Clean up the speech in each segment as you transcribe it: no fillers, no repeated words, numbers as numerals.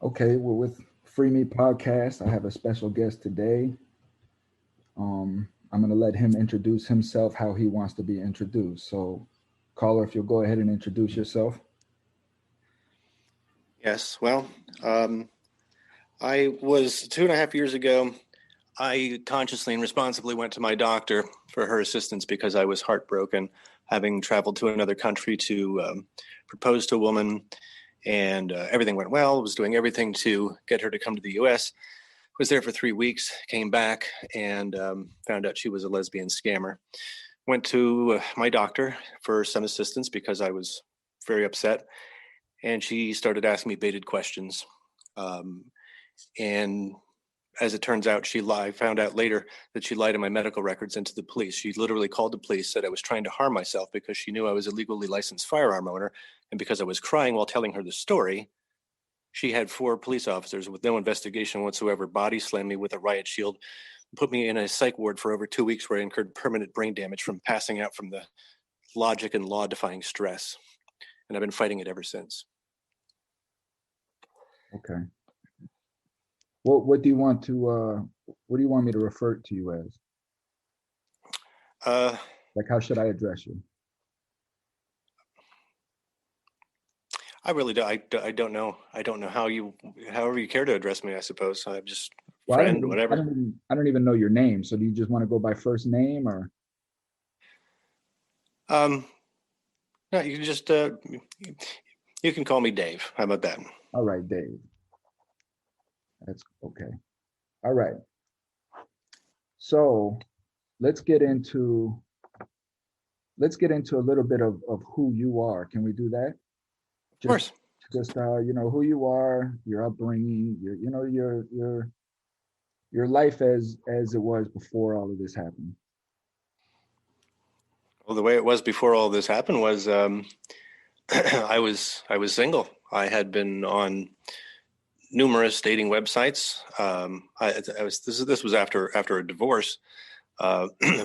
Okay, well, with FreeMe podcast, I have a special guest today. I'm going to let him introduce himself how he wants to be introduced. So, caller, if you'll go ahead and introduce yourself. Yes, well, um, I was 2.5 years ago. I consciously and responsibly went to my doctor for her assistance because I was heartbroken, having traveled to another country to propose to a woman, and everything went well. Was doing everything to get her to come to the U.S. Was there for 3 weeks, came back, and found out she was a lesbian scammer. Went to my doctor for some assistance because I was very upset, and she started asking me baited questions. Um, and as it turns out, she lied. Found out later that she lied in my medical records into the police. She literally called the police, said I was trying to harm myself because she knew I was a legally licensed firearm owner, and because I was crying while telling her the story, she had 4 police officers with no investigation whatsoever body slam me with a riot shield, put me in a psych ward for over 2 weeks where I incurred permanent brain damage from passing out from the logic and law-defying stress. And I've been fighting it ever since. Okay. What do you want to what do you want me to refer to you as? Uh, Like, how should I address you? I really do. I don't know. I don't know however you care to address me, I suppose. I'm just Well, friend, whatever. I don't even know your name. So do you just want to go by first name or? Um, no, you can just, you can call me Dave. How about that? All right, Dave. That's okay. All right. So let's get into a little bit of who you are. Can we do that? Of course. Just who you are, your upbringing, your life as it was before all of this happened. Well, the way it was before all this happened was I was single. I had been on numerous dating websites. I was this was after a divorce,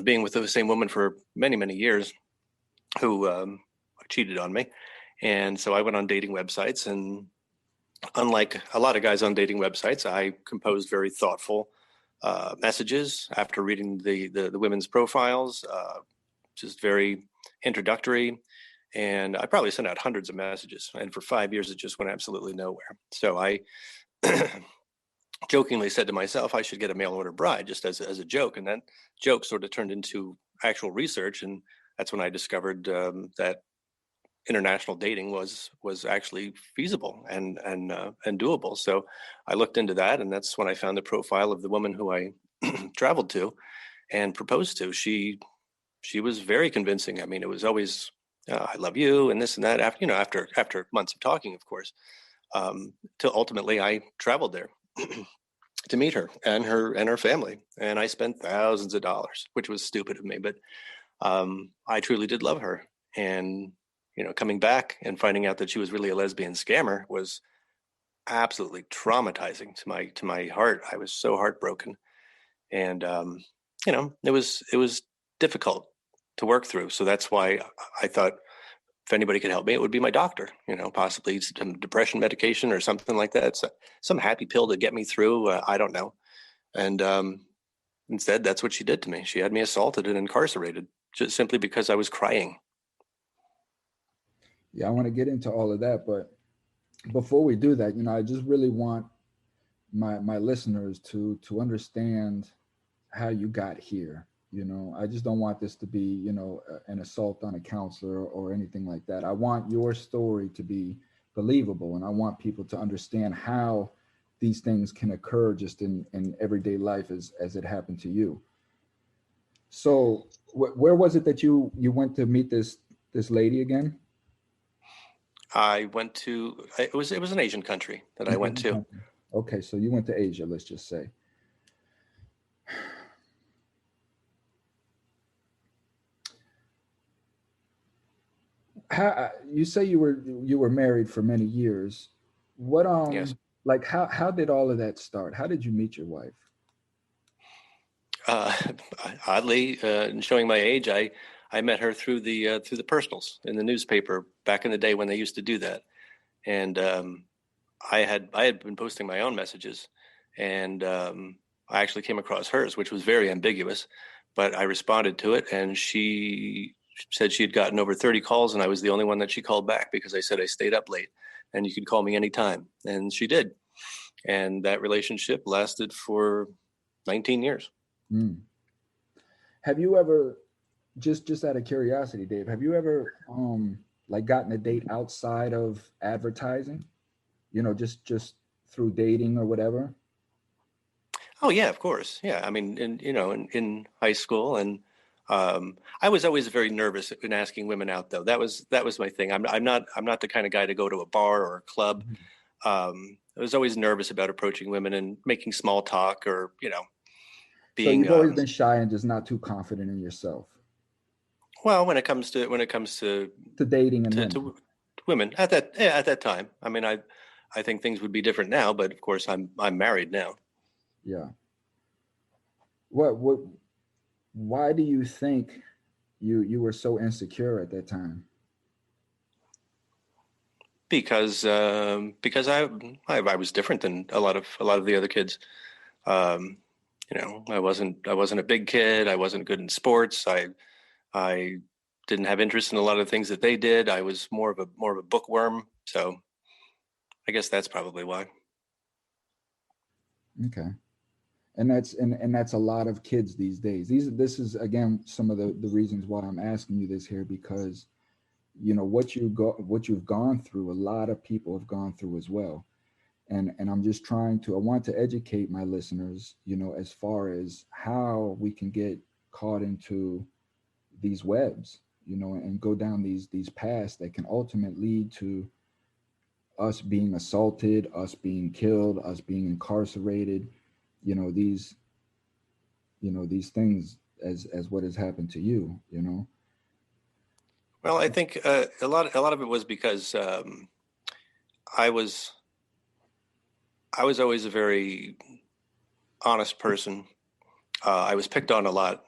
being with the same woman for many years, who cheated on me, and so I went on dating websites. And unlike a lot of guys on dating websites, I composed very thoughtful messages after reading the women's profiles, just very introductory. And I probably sent out hundreds of messages. And for 5 years, it just went absolutely nowhere. So I jokingly said to myself, I should get a mail order bride, just as a joke. And that joke sort of turned into actual research. And that's when I discovered that international dating was actually feasible and doable. So I looked into that, and that's when I found the profile of the woman who I traveled to and proposed to. She was very convincing. I mean, it was always I love you and this and that. After months of talking, of course, till ultimately I traveled there to meet her and her family, and I spent thousands of dollars, which was stupid of me, but I truly did love her. And coming back and finding out that she was really a lesbian scammer was absolutely traumatizing to my heart. I was so heartbroken, and it was difficult to work through. So that's why I thought if anybody could help me, it would be my doctor. Possibly some depression medication or something like that. So some happy pill to get me through. I don't know. And instead, that's what she did to me. She had me assaulted and incarcerated just simply because I was crying. Yeah, I want to get into all of that, but before we do that, I just really want my listeners to understand how you got here. I just don't want this to be, an assault on a counselor or anything like that. I want your story to be believable, and I want people to understand how these things can occur just in everyday life as it happened to you. So where was it that you went to meet this lady again? I went to it was an Asian country that I went to. Okay, so you went to Asia, let's just say. How you say you were married for many years? What Yes. like how did all of that start? How did you meet your wife? Uh, Oddly, showing my age, I met her through the personals in the newspaper back in the day when they used to do that. And I had been posting my own messages, and I actually came across hers, which was very ambiguous, but I responded to it, and she said she had gotten over 30 calls, and I was the only one that she called back because I said I stayed up late, and you could call me anytime, and she did, and that relationship lasted for 19 years. Mm. Have you ever, just out of curiosity, Dave, have you ever like gotten a date outside of advertising? Just through dating or whatever? Oh yeah, of course. Yeah, I mean, in high school, and I was always very nervous in asking women out, though. That was my thing. I'm not the kind of guy to go to a bar or a club. Mhm. I was always nervous about approaching women and making small talk, or So being you've always been shy and just not too confident in yourself well when it comes to to dating and to, women. to women at that time. I mean, I think things would be different now, but of course I'm married now. Yeah. What why do you think you were so insecure at that time? Because I was different than a lot of the other kids. Um, I wasn't a big kid. I wasn't good in sports. I didn't have interest in a lot of things that they did. I was more of a bookworm. So I guess that's probably why. Okay. And that's a lot of kids these days. This is again some of the reasons why I'm asking you this here, because what you've gone through, a lot of people have gone through as well. And I'm just I want to educate my listeners, as far as how we can get caught into these webs, and go down these paths that can ultimately lead to us being assaulted, us being killed, us being incarcerated, you know, these these things, as what has happened to you. Well, I think a lot of it was because I was I was always a very honest person. I was picked on a lot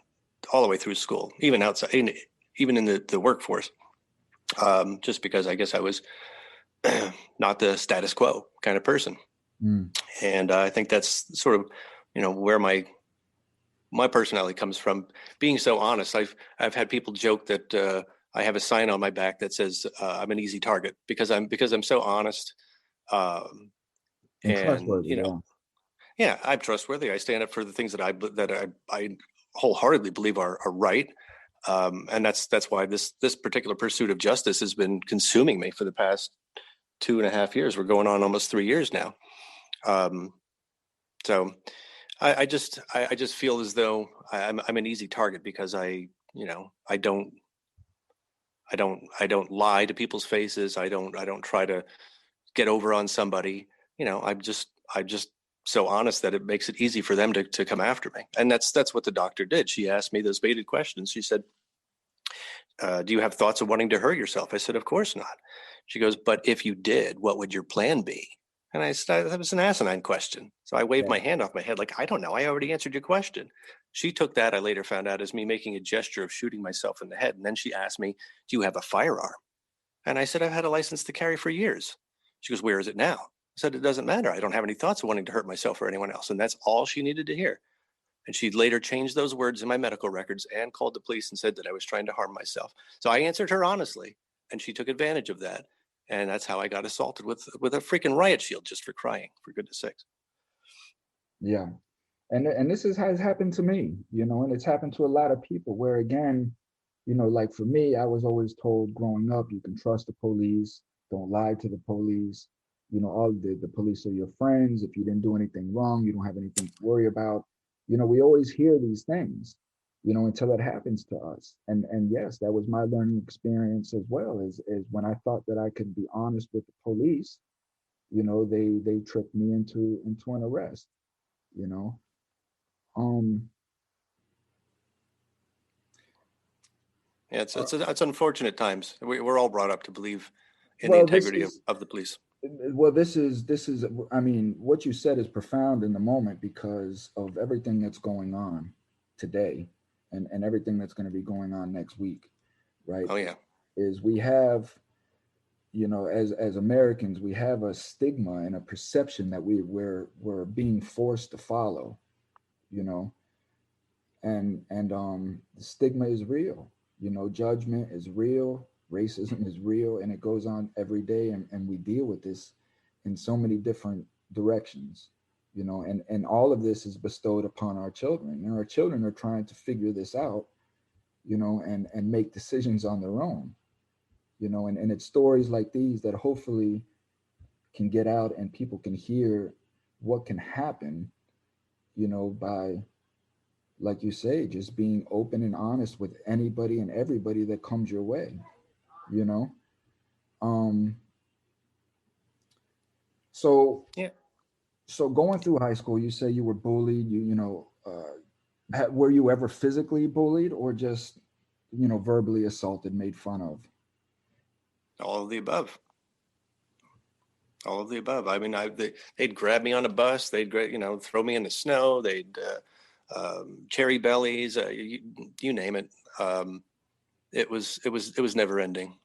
all the way through school, even outside, even in the workforce, just because I guess I was not the status quo kind of person. Mm, And I think that's sort of, where my personality comes from, being so honest. I've had people joke that I have a sign on my back that says I'm an easy target because I'm so honest. Um, and and trustworthy, yeah. yeah, I'm trustworthy. I stand up for the things that I wholeheartedly believe are right. And that's why this particular pursuit of justice has been consuming me for the past 2.5 years. We're going on almost 3 years now. Um, so I just feel as though I'm an easy target because I don't lie to people's faces. I don't try to get over on somebody. I'm just so honest that it makes it easy for them to come after me. And that's what the doctor did. She asked me those baited questions. She said, "Do you have thoughts of wanting to hurt yourself?" I said, "Of course not." She goes, "But if you did, what would your plan be?" And I said, "That was an asinine question." So I waved Yeah. my hand off my head like, "I don't know. I already answered your question." She took that, I later found out, as me making a gesture of shooting myself in the head. And then she asked me, "Do you have a firearm?" And I said, "I've had a license to carry for years." She goes, "Where is it now?" I said, "It doesn't matter. I don't have any thoughts of wanting to hurt myself or anyone else." And that's all she needed to hear. And she later changed those words in my medical records and called the police and said that I was trying to harm myself. So I answered her honestly, and she took advantage of that. And that's how I got assaulted with a freaking riot shield, just for crying, for goodness sakes. Yeah. And this has happened to me, and it's happened to a lot of people, where again, like for me, I was always told growing up, you can trust the police, don't lie to the police, all the police are your friends. If you didn't do anything wrong, you don't have anything to worry about. We always hear these things, until it happens to us. And yes, that was my learning experience as well, is when I thought that I could be honest with the police, they tricked me into an arrest, you know. Um, Yeah, it's uh, it's unfortunate times. We're all brought up to believe in the well, this integrity of, is of the police. this is I mean, what you said is profound in the moment because of everything that's going on today, and everything that's going to be going on next week, right? Oh yeah. Is we have you know, as Americans, we have a stigma and a perception that we're being forced to follow, you know, and the stigma is real, you know, judgment is real, racism is real, and it goes on every day, and we deal with this in so many different directions, you know, and all of this is bestowed upon our children, and our children are trying to figure this out, you know, and make decisions on their own, you know, and it's stories like these that hopefully can get out and people can hear what can happen, you know, by, like you say, just being open and honest with anybody and everybody that comes your way, you know. um so Yeah. so going through high school, you say you were bullied, you know, were you ever physically bullied or just, you know, verbally assaulted, made fun of? All of the above. All of the above. I mean, they'd grab me on a bus. You know, throw me in the snow. They'd cherry bellies. You name it. Um, it was never ending.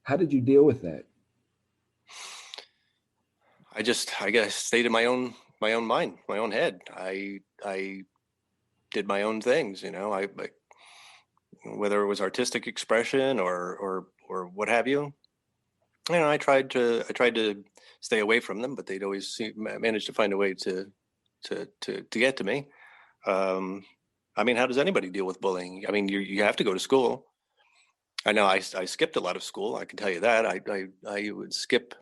How did you deal with that? I guess, stayed in my own mind, my own head. I did my own things. You know, whether it was artistic expression or what have you. You know, I tried to stay away from them, but they'd always manage to find a way to get to me. Um, I mean, how does anybody deal with bullying? I mean, you have to go to school. I know I skipped a lot of school. I can tell you that. I would skip,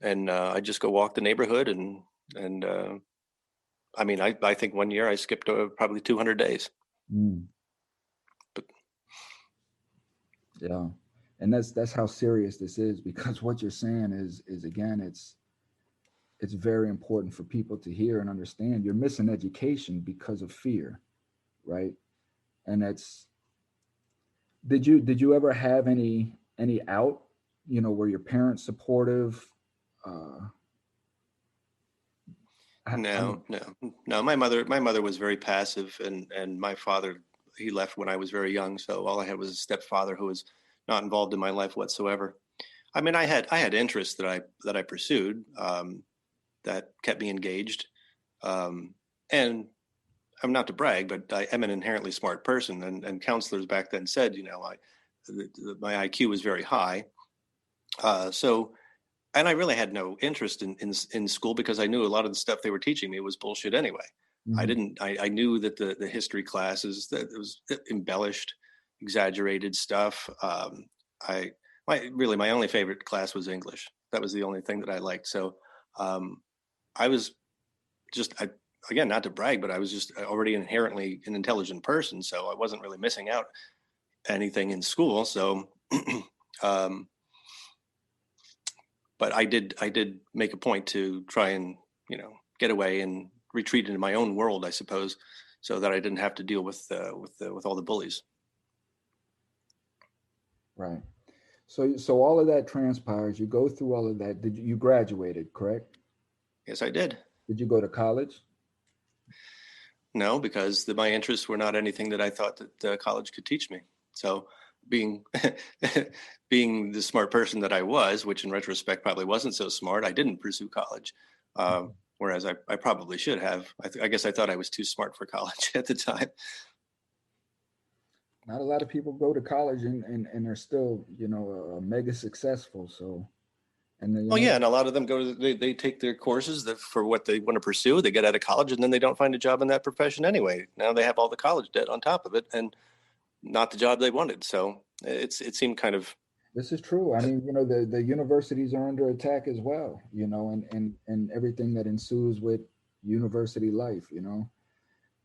and I'd just go walk the neighborhood, and I mean, I think one year I skipped probably 200 days. Mm, But yeah, and that's how serious this is, because what you're saying is again, it's very important for people to hear and understand. You're missing education because of fear, right? And that's, did you ever have any out, you know, were your parents supportive? uh I mean, no, no, no. My mother was very passive, and my father, he left when I was very young. So all I had was a stepfather who was not involved in my life whatsoever. I mean, I had interests that I pursued, that kept me engaged, um, and I'm not to brag, but I am an inherently smart person, and counselors back then said, you know, my IQ was very high, so. And I really had no interest in school because I knew a lot of the stuff they were teaching me was bullshit anyway. I mhm, didn't. I knew that the history classes, that it was embellished, exaggerated stuff. I my only favorite class was English. That was the only thing that I liked. So um, I was just again, not to brag, but I was just already inherently an intelligent person, so I wasn't really missing out anything in school. So. um, but I did make a point to try and, get away and retreat into my own world, I suppose, so that I didn't have to deal with all the bullies. right. So all of that transpires, you go through all of that. You graduated, correct? Yes, I did. Did you go to college? No, because my interests were not anything that I thought that college could teach me. So being being the smart person that I was, which in retrospect probably wasn't so smart, I didn't pursue college. Whereas I probably should have. I guess I thought I was too smart for college at the time. Not a lot of people go to college and are still, you know, mega successful. So, and then, you Oh know, yeah, and a lot of them they take their courses for what they want to pursue. They get out of college and then they don't find a job in that profession anyway. Now they have all the college debt on top of it and not the job they wanted. So it seemed kind of this is true. I mean, you know, the universities are under attack as well, you know, and everything that ensues with university life, you know.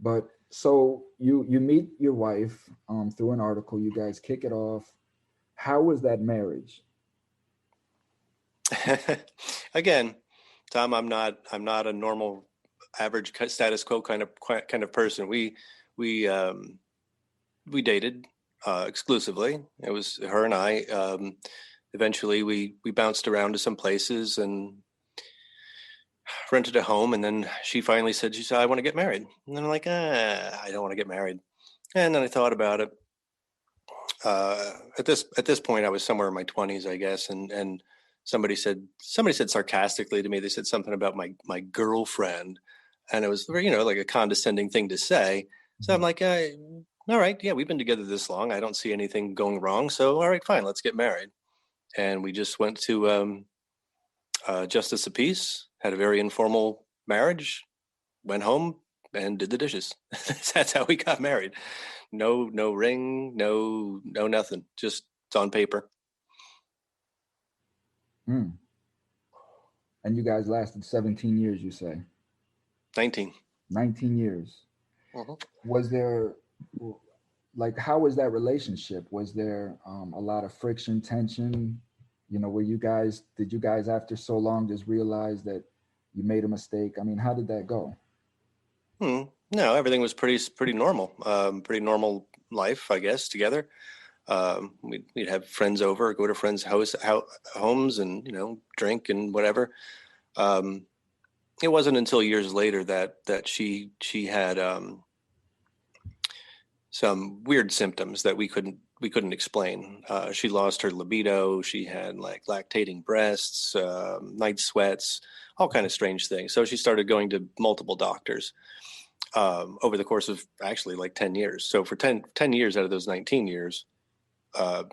But so you meet your wife through an article, you guys kick it off. How was that marriage? again, Tom. I'm not a normal average status quo kind of person. We dated exclusively. It was her and I. Eventually, we bounced around to some places and rented a home, and then she said, I want to get married. And then I'm like, I don't want to get married. And then I thought about it. At this point, I was somewhere in my 20s, I guess, and somebody said sarcastically to me, they said something about my girlfriend, and it was like a condescending thing to say. So I'm Mhm. like, all right, yeah, we've been together this long. I don't see anything going wrong. So all right, fine, let's get married. And we just went to Justice of Peace, had a very informal marriage, went home and did the dishes. That's how we got married. No ring, no nothing. Just it's on paper. Mm. And you guys lasted 17 years, you say? 19. 19 years. Mhm. Was there, like, how was that relationship? Was there a lot of friction, tension? Did you guys after so long just realize that you made a mistake? I mean, how did that go? Hmm. No, everything was pretty normal. Pretty normal life, I guess, together. We'd have friends over, go to friends' homes, and drink and whatever. Um, it wasn't until years later that she had some weird symptoms that we couldn't explain. She lost her libido. She had like lactating breasts, night sweats, all kind of strange things. So she started going to multiple doctors over the course of actually like 10 years. So for 10 years out of those 19 years, uh,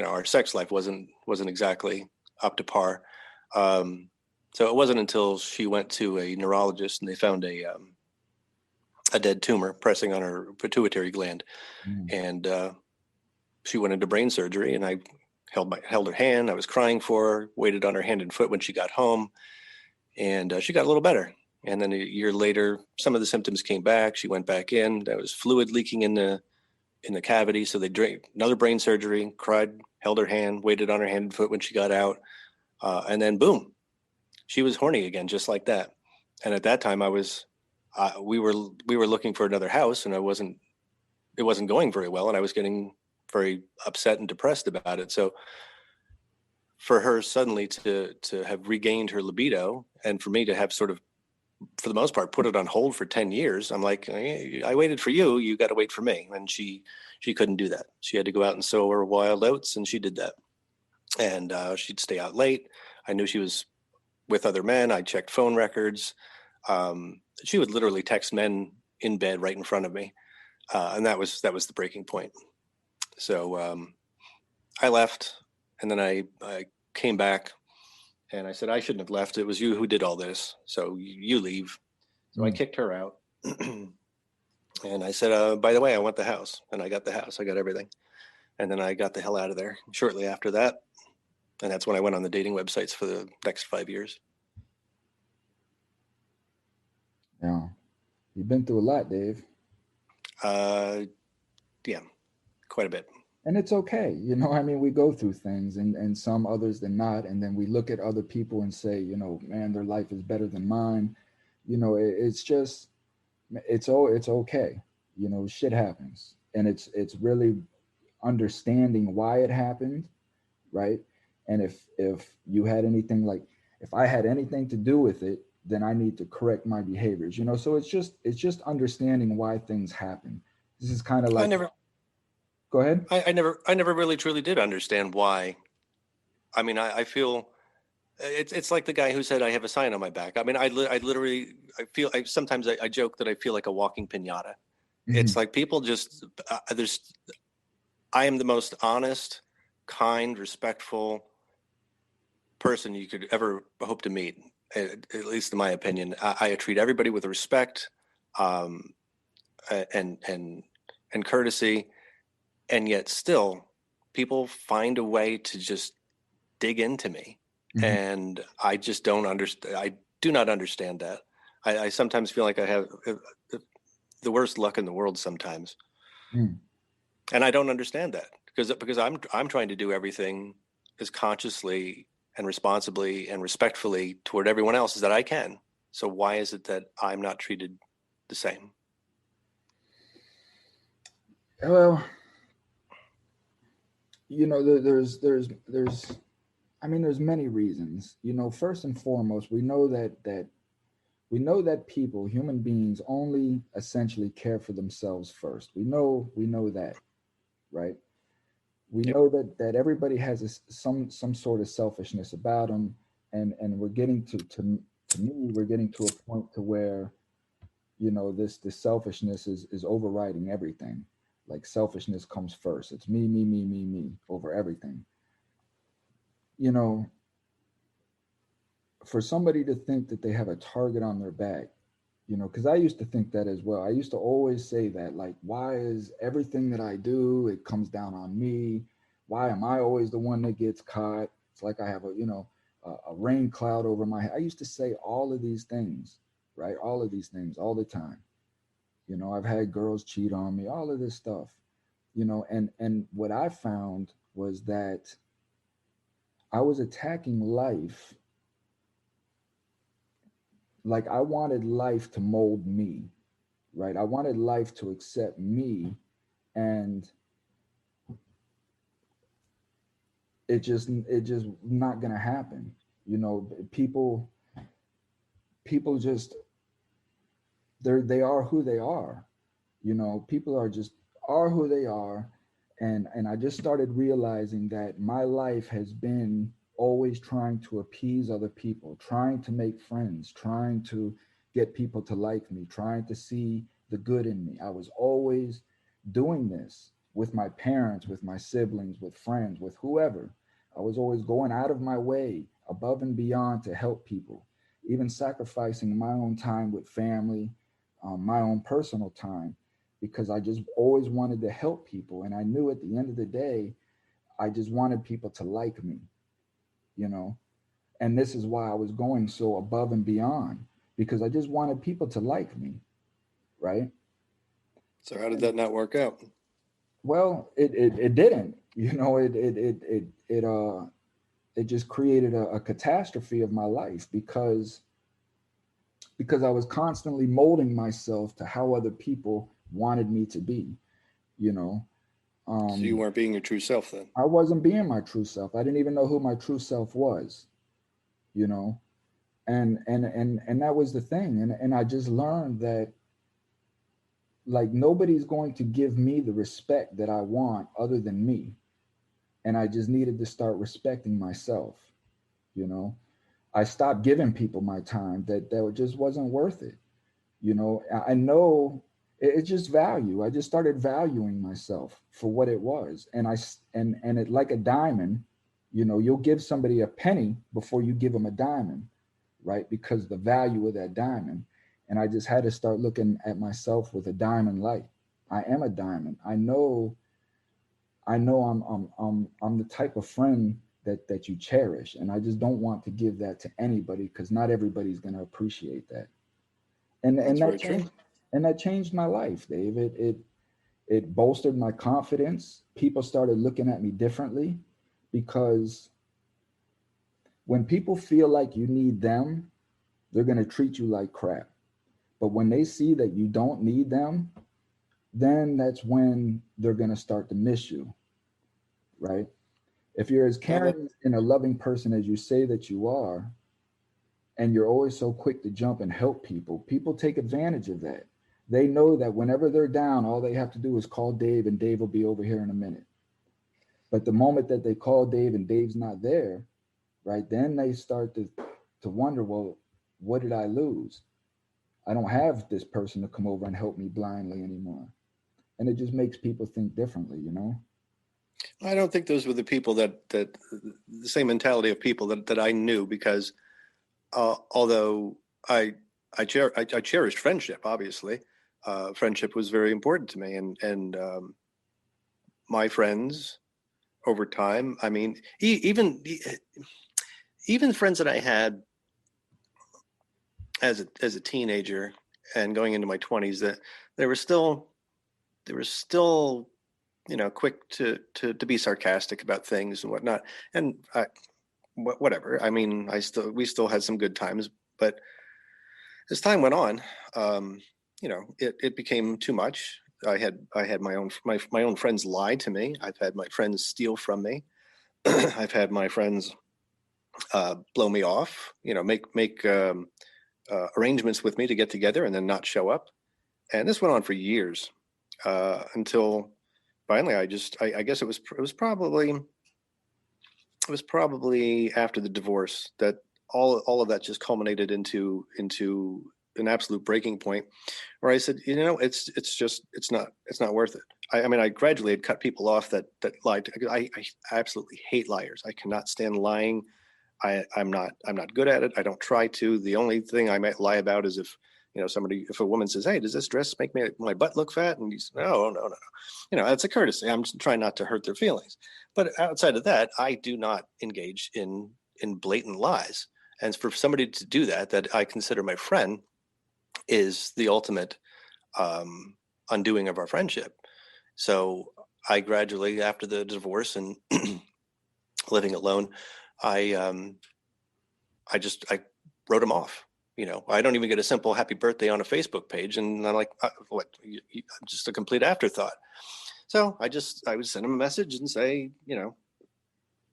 our sex life wasn't exactly up to par. Um, so it wasn't until she went to a neurologist and they found a dead tumor pressing on her pituitary gland, Mm. and she went into brain surgery. And I held her hand. I was crying for her, waited on her hand and foot when she got home, and she got a little better. And then a year later, some of the symptoms came back. She went back in. There was fluid leaking in the cavity, so they did another brain surgery. Cried, held her hand, waited on her hand and foot when she got out, and then boom, she was horny again, just like that. And at that time, we were looking for another house, and it wasn't going very well, and I was getting very upset and depressed about it. So for her suddenly to have regained her libido, and for me to have sort of, for the most part, put it on hold for 10 years, I'm like, I waited for you, you got to wait for me. And she couldn't do that. She had to go out and sow her wild oats, and she did that. And she'd stay out late. I knew she was with other men. I checked phone records. She would literally text men in bed right in front of me, and that was the breaking point. So I left, and then I came back, and I said I shouldn't have left. It was you who did all this, so you leave. So I Mm. kicked her out, and I said, by the way, I want the house, and I got the house. I got everything, and then I got the hell out of there shortly after that, and that's when I went on the dating websites for the next 5 years. Yeah, you've been through a lot, Dave. Uh, yeah, quite a bit. And it's okay. I mean, we go through things, and some others than not. And then we look at other people and say, man, their life is better than mine. It's just, it's okay. Shit happens. And it's really understanding why it happened, right? And if you had anything, like, if I had anything to do with it, then I need to correct my behaviors. So it's just understanding why things happen. This is kind of I like, never, go ahead. I never really truly did understand why. I mean, I feel it's like the guy who said I have a sign on my back. I mean, I literally, sometimes I joke that I feel like a walking pinata. It's Hmm. like people just, I am the most honest, kind, respectful person you could ever hope to meet, at least in my opinion. I treat everybody with respect, um, and courtesy, and yet still people find a way to just dig into me, Hmm. and I just don't understand. I do not understand that. I sometimes feel like I have the worst luck in the world sometimes, Mm. and I don't understand that because I'm trying to do everything as consciously and responsibly and respectfully toward everyone else as that I can. So why is it that I'm not treated the same? Well, there's I mean, there's many reasons. First and foremost, we know that people, human beings, only essentially care for themselves first. We know that, right? We Yep. know that everybody has some sort of selfishness about them, and we're getting to me, we're getting to a point to where, this selfishness is overriding everything. Like selfishness comes first. It's me, me, me, me, me over everything. You know, for somebody to think that they have a target on their back, because I used to think that as well. I used to always say that, like, why is everything that I do, it comes down on me? Why am I always the one that gets caught? It's like I have a rain cloud over my head. I used to say all of these things, right? All of these things all the time. I've had girls cheat on me, all of this stuff, and what I found was that I was attacking life. Like, I wanted life to mold me, right? I wanted life to accept me, and it just not gonna happen. People just they are who they are. People are just are who they are, and I just started realizing that my life has been always trying to appease other people, trying to make friends, trying to get people to like me, trying to see the good in me. I was always doing this with my parents, with my siblings, with friends, with whoever. I was always going out of my way, above and beyond, to help people, even sacrificing my own time with family, my own personal time, because I just always wanted to help people. And I knew at the end of the day, I just wanted people to like me, you know? And this is why I was going so above and beyond, because I just wanted people to like me, right? So how did And that not work out? well, it didn't, it just created a catastrophe of my life, because I was constantly molding myself to how other people wanted me to be, you know. So you Um, weren't being your true self then. I wasn't being my true self. I didn't even know who my true self was, you know. And that was the thing. And I just learned that, like, nobody's going to give me the respect that I want other than me. And I just needed to start respecting myself, you know. I stopped giving people my time, that just wasn't worth it. I know it's just value. I just started valuing myself for what it was. And it, like a diamond, you'll give somebody a penny before you give them a diamond, right? Because the value of that diamond. And I just had to start looking at myself with a diamond light. I am a diamond. I know I'm the type of friend that you cherish, and I just don't want to give that to anybody, because not everybody's going to appreciate that. and That's and that very true. changed and that changed my life, Dave. It bolstered my confidence. People started looking at me differently, because when people feel like you need them, they're going to treat you like crap. But when they see that you don't need them, then that's when they're going to start to miss you, right? If you're as Yeah, that caring and a loving person as you say that you are, and you're always so quick to jump and help people, people take advantage of that. They know that whenever they're down, all they have to do is call Dave, and Dave will be over here in a minute. But the moment that they call Dave and Dave's not there, right, then they start to wonder, well, what did I lose? I don't have this person to come over and help me blindly anymore. And it just makes people think differently, you know? I don't think those were the people that the same mentality of people that I knew, because although I I cherished friendship, obviously, friendship was very important to me, and my friends over time. I mean, even friends that I had as a teenager and going into my 20s, that they were still they were still quick to be sarcastic about things and whatnot, and whatever. I mean, we still had some good times, but as time went on, um, it became too much. I had my own friends lie to me. I've had my friends steal from me. I've had my friends blow me off. Make arrangements with me to get together and then not show up. And this went on for years, until finally, I guess it was probably after the divorce that all of that just culminated into an absolute breaking point where I said, you know, it's not worth it. I mean, I gradually had cut people off that lied. I absolutely hate liars. I cannot stand lying. I'm not good at it. I don't try to. The only thing I might lie about is if, you know, if a woman says, "Hey, does this dress make my butt look fat?" And you say, "No, no, no." You know, it's a courtesy. I'm just trying not to hurt their feelings. But outside of that, I do not engage in blatant lies. And for somebody to do that, that I consider my friend, is the ultimate undoing of our friendship. So I gradually, after the divorce and living alone, I I wrote him off. You know, I don't even get a simple happy birthday on a Facebook page, and I'm like, what? I'm just a complete afterthought. So I would send him a message and say, you know,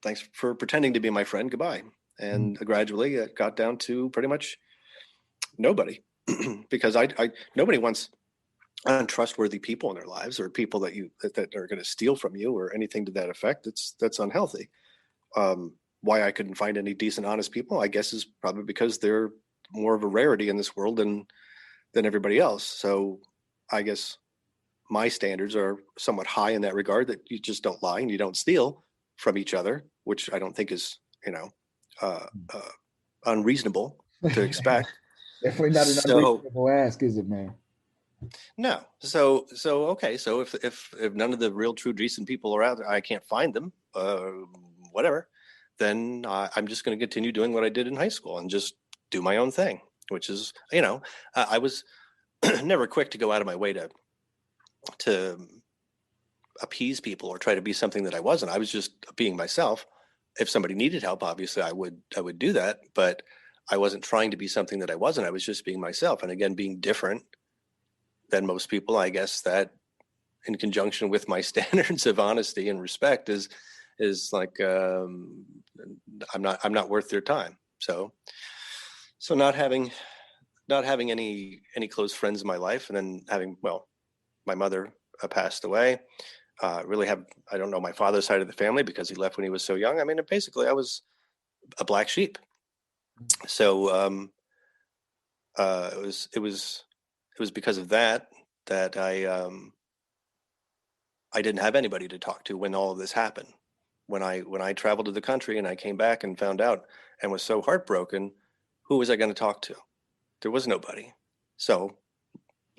thanks for pretending to be my friend. Goodbye. And gradually, it got down to pretty much nobody, because I nobody wants untrustworthy people in their lives, or people that are going to steal from you or anything to that effect. That's unhealthy. Why I couldn't find any decent, honest people, I guess, is probably because they're more of a rarity in this world than everybody else. So I guess my standards are somewhat high in that regard, that you just don't lie and you don't steal from each other, which I don't think is, you know, uh, uh, unreasonable to expect. Definitely not an So unreasonable ask, is it, man? no, so okay, so if none of the real, true, decent people are out there, I can't find them, whatever, then I'm just going to continue doing what I did in high school and just do my own thing, which is, you know, I was never quick to go out of my way to appease people or try to be something that I wasn't. I was just being myself. If somebody needed help, obviously I would do that, but I wasn't trying to be something that I wasn't. I was just being myself, and again, being different than most people. I guess that, in conjunction with my standards of honesty and respect, is like, I'm not worth their time. So not having any close friends in my life, and then having, well, my mother passed away. Really have I don't know my father's side of the family because he left when he was so young. I mean, basically, I was a black sheep. So it was because of that that I didn't have anybody to talk to when all of this happened. When I traveled to the country and I came back and found out and was so heartbroken, who was I going to talk to? There was nobody. So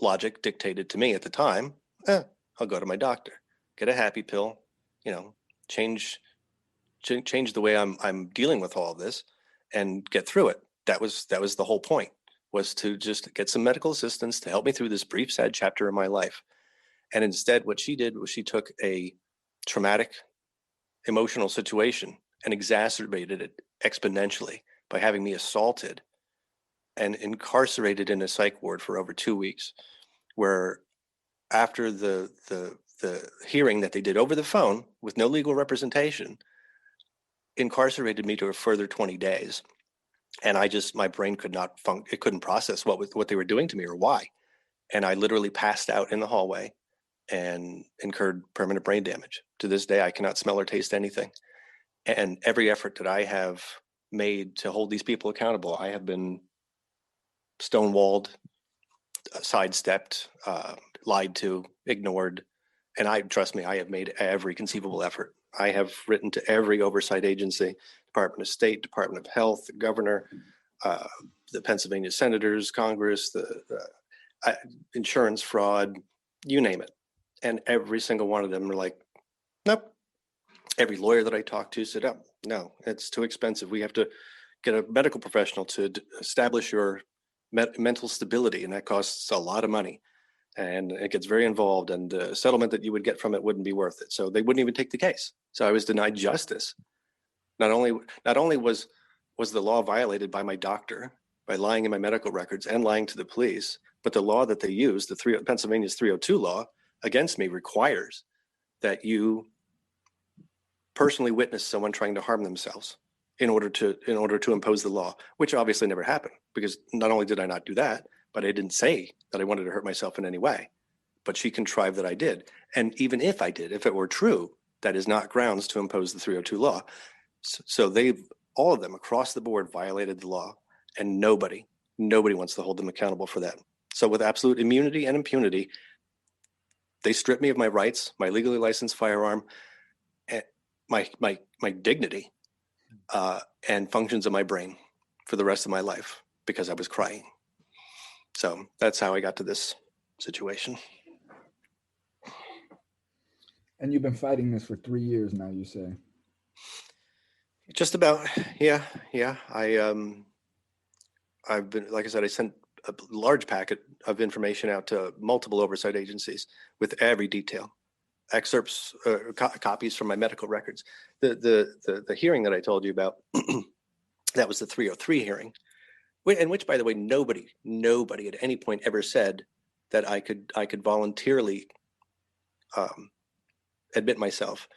logic dictated to me at the time, I'll go to my doctor, get a happy pill, you know, change change the way I'm dealing with all of this and get through it. That was the whole point, was to just get some medical assistance to help me through this brief, sad chapter in my life. And instead, what she did was she took a traumatic emotional situation and exacerbated it exponentially by having me assaulted and incarcerated in a psych ward for over 2 weeks, where after the hearing that they did over the phone with no legal representation, incarcerated me to a further 20 days. And my brain could not it couldn't process what they were doing to me or why. And I literally passed out in the hallway and incurred permanent brain damage. To this day, I cannot smell or taste anything. And every effort that I have made to hold these people accountable, I have been stonewalled, sidestepped, lied to, ignored. And trust me, I have made every conceivable effort. I have written to every oversight agency, Department of State, Department of Health, the governor, uh, the Pennsylvania senators, Congress, the insurance fraud, you name it. And every single one of them are like, nope. Every lawyer that I talked to said, oh, no, it's too expensive. We have to get a medical professional to establish your mental stability, and that costs a lot of money. And it gets very involved, and the settlement that you would get from it wouldn't be worth it. So they wouldn't even take the case. So I was denied justice. Not only was the law violated by my doctor by lying in my medical records and lying to the police, but the law that they used, Pennsylvania's 302 law, against me requires that you personally witness someone trying to harm themselves in order to impose the law, which obviously never happened, because not only did I not do that, but I didn't say that I wanted to hurt myself in any way. But she contrived that I did. And even if I did, if it were true, that is not grounds to impose the 302 law. So all of them across the board violated the law, and nobody wants to hold them accountable for that. So with absolute immunity and impunity, they stripped me of my rights, my legally licensed firearm, my dignity, and functions of my brain for the rest of my life because I was crying. So that's how I got to this situation. And you've been fighting this for 3 years now, you say? Just about, yeah. I've been, like I said, I sent a large packet of information out to multiple oversight agencies with every detail, excerpts, copies from my medical records. The hearing that I told you about, that was the 303 hearing, in which, by the way, nobody at any point ever said that I could voluntarily admit myself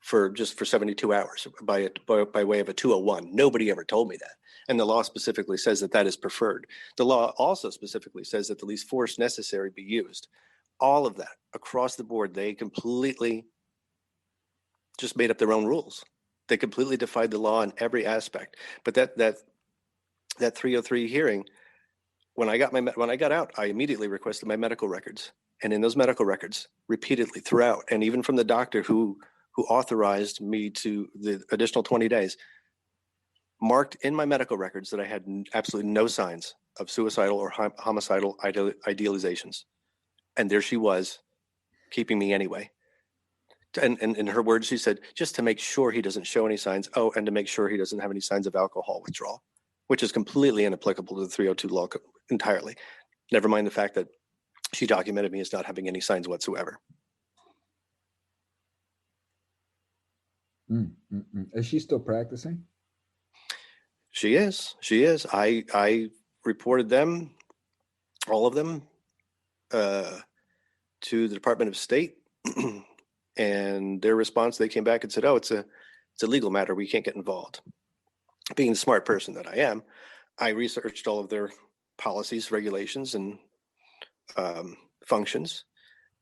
for 72 hours by way of a 201. Nobody ever told me that. And the law specifically says that is preferred. The law also specifically says that the least force necessary be used. All of that across the board, they completely just made up their own rules. They completely defied the law in every aspect. But that 303 hearing, when I got out, I immediately requested my medical records. And in those medical records, repeatedly throughout, and even from the doctor who authorized me to the additional 20 days, marked in my medical records that I had absolutely no signs of suicidal or homicidal idealizations. And there she was, keeping me anyway. And in her words, she said, just to make sure he doesn't show any signs. Oh, and to make sure he doesn't have any signs of alcohol withdrawal, which is completely inapplicable to the 302 law entirely. Never mind the fact that she documented me as not having any signs whatsoever. Is she still practicing? She is. I reported them, all of them, to the Department of State, and their response, they came back and said, "Oh, it's a legal matter. We can't get involved." Being the smart person that I am, I researched all of their policies, regulations, and functions,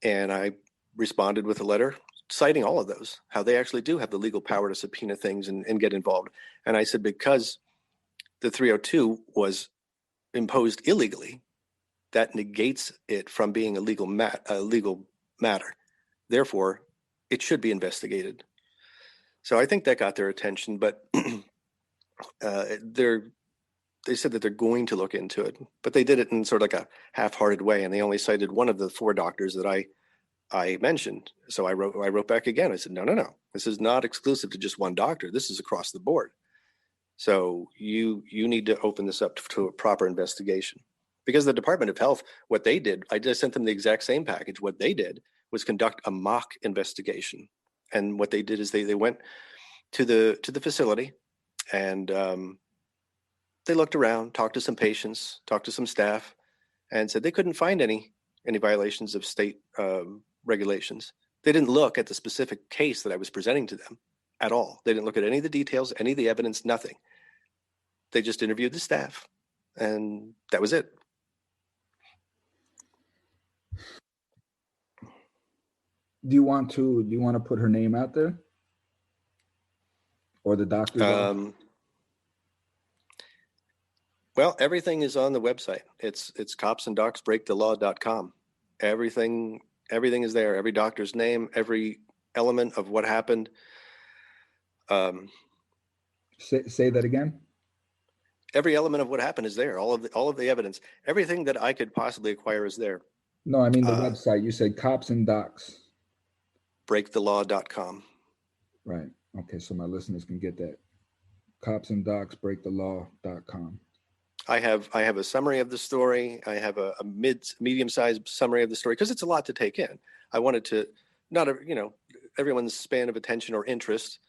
and I responded with a letter citing all of those, how they actually do have the legal power to subpoena things and get involved. And I said, because the 302 was imposed illegally, that negates it from being a legal matter. Therefore, it should be investigated. So I think that got their attention, but they said that they're going to look into it, but they did it in sort of like a half-hearted way, and they only cited one of the 4 doctors that I mentioned. So I wrote back again. I said, no, this is not exclusive to just one doctor. This is across the board. So you need to open this up to a proper investigation, because the Department of Health, what they did, I just sent them the exact same package. What they did was conduct a mock investigation. And what they did is they went to the facility, and they looked around, talked to some patients, talked to some staff, and said they couldn't find any violations of state regulations. They didn't look at the specific case that I was presenting to them at all. They didn't look at any of the details, any of the evidence, nothing. They just interviewed the staff, and that was it. Do you want to put her name out there, or the doctor's? Well, everything is on the website. It's copsanddocsbreakthe.law.com. Everything is there. Every doctor's name, every element of what happened. Say that again. Every element of what happened is there. All of the evidence, everything that I could possibly acquire is there. No, I mean the website. You said Cops and Docs. Breakthe.law.com. Right. Okay, so my listeners can get that. Cops and Docs breakthe.law.com. I have a summary of the story. I have a medium-sized summary of the story, because it's a lot to take in. I wanted to, everyone's span of attention or interest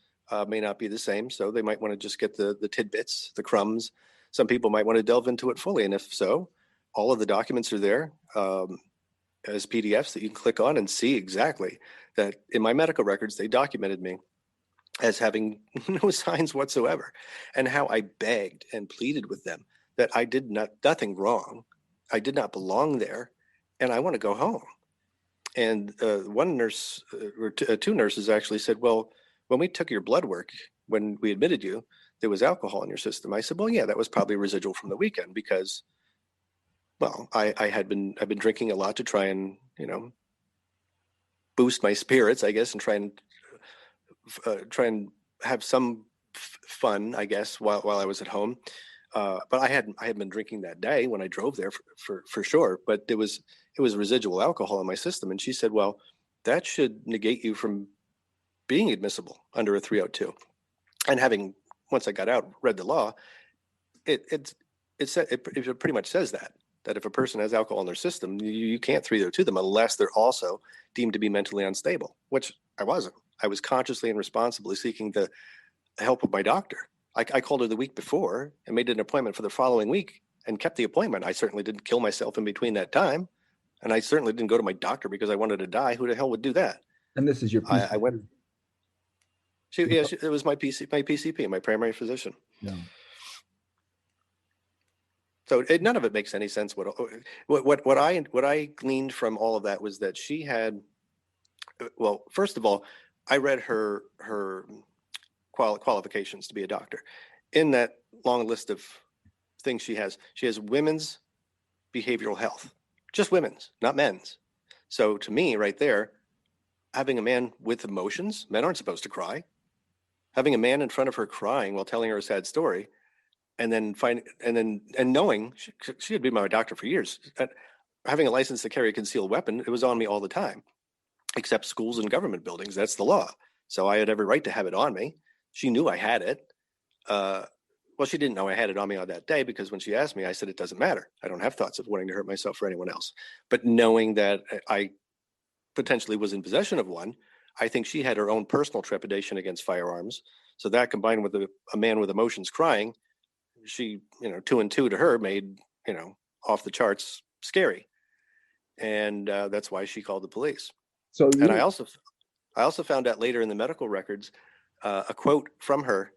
may not be the same, so they might want to just get the tidbits, the crumbs. Some people might want to delve into it fully, and if so, all of the documents are there as PDFs that you can click on and see exactly that in my medical records, they documented me as having no signs whatsoever, and how I begged and pleaded with them that I did nothing wrong. I did not belong there, and I want to go home. And one nurse or two nurses actually said, well, when we took your blood work, when we admitted you, there was alcohol in your system. I said, well, yeah, that was probably residual from the weekend because, well, I've been drinking a lot to try and, boost my spirits, I guess, and try and have some fun, I guess, while I was at home. But I had been drinking that day when I drove there for sure. But it was residual alcohol in my system. And she said, well, that should negate you from being admissible under a 302. And having, once I got out, read the law, it pretty much says that if a person has alcohol in their system, you can't 302 them unless they're also deemed to be mentally unstable, which I wasn't. I was consciously and responsibly seeking the help of my doctor. I called her the week before and made an appointment for the following week and kept the appointment. I certainly didn't kill myself in between that time. And I certainly didn't go to my doctor because I wanted to die. Who the hell would do that? And this is your PCP. I went. It was my PCP, my primary physician. Yeah. So none of it makes any sense. What I gleaned from all of that was that she had, well, first of all, I read her qualifications to be a doctor. In that long list of things she has women's behavioral health, just women's, not men's. So to me, right there, having a man with emotions, men aren't supposed to cry. Having a man in front of her crying while telling her a sad story, and then knowing she had been my doctor for years, having a license to carry a concealed weapon, it was on me all the time, except schools and government buildings. That's the law. So I had every right to have it on me. She knew I had it. Well, she didn't know I had it on me on that day because when she asked me, I said, it doesn't matter. I don't have thoughts of wanting to hurt myself or anyone else. But knowing that I potentially was in possession of one, I think she had her own personal trepidation against firearms. So that combined with a man with emotions crying, she, 2 and 2 to her made, off the charts scary. And that's why she called the police. And I also found out later in the medical records, a quote from her,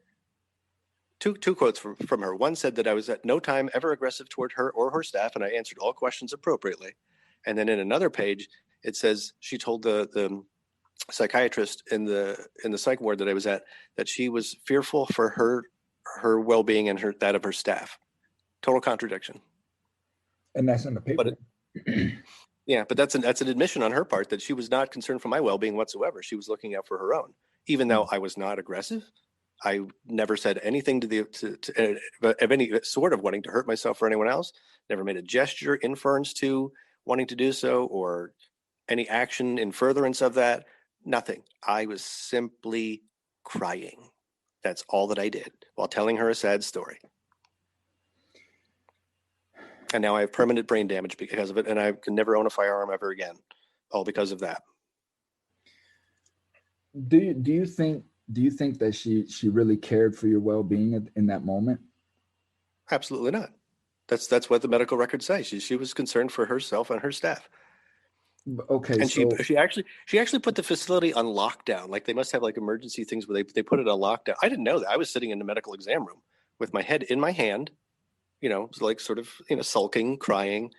two quotes from her. One said that I was at no time ever aggressive toward her or her staff, and I answered all questions appropriately. And then in another page, it says she told the psychiatrist in the psych ward that I was at that she was fearful for her well-being and that of her staff. Total contradiction. And that's in the paper. Yeah, but that's an admission on her part that she was not concerned for my well-being whatsoever. She was looking out for her own, even though I was not aggressive. I never said anything of any sort of wanting to hurt myself or anyone else. Never made a gesture inference to wanting to do so or any action in furtherance of that. Nothing. I was simply crying. That's all that I did while telling her a sad story. And now I have permanent brain damage because of it, and I can never own a firearm ever again, all because of that. Do you think that she really cared for your well-being in that moment? Absolutely not. That's what the medical records say. She was concerned for herself and her staff. Okay, and she actually put the facility on lockdown. Like they must have like emergency things where they put it on lockdown. I didn't know that. I was sitting in the medical exam room with my head in my hand, like sort of sulking, crying.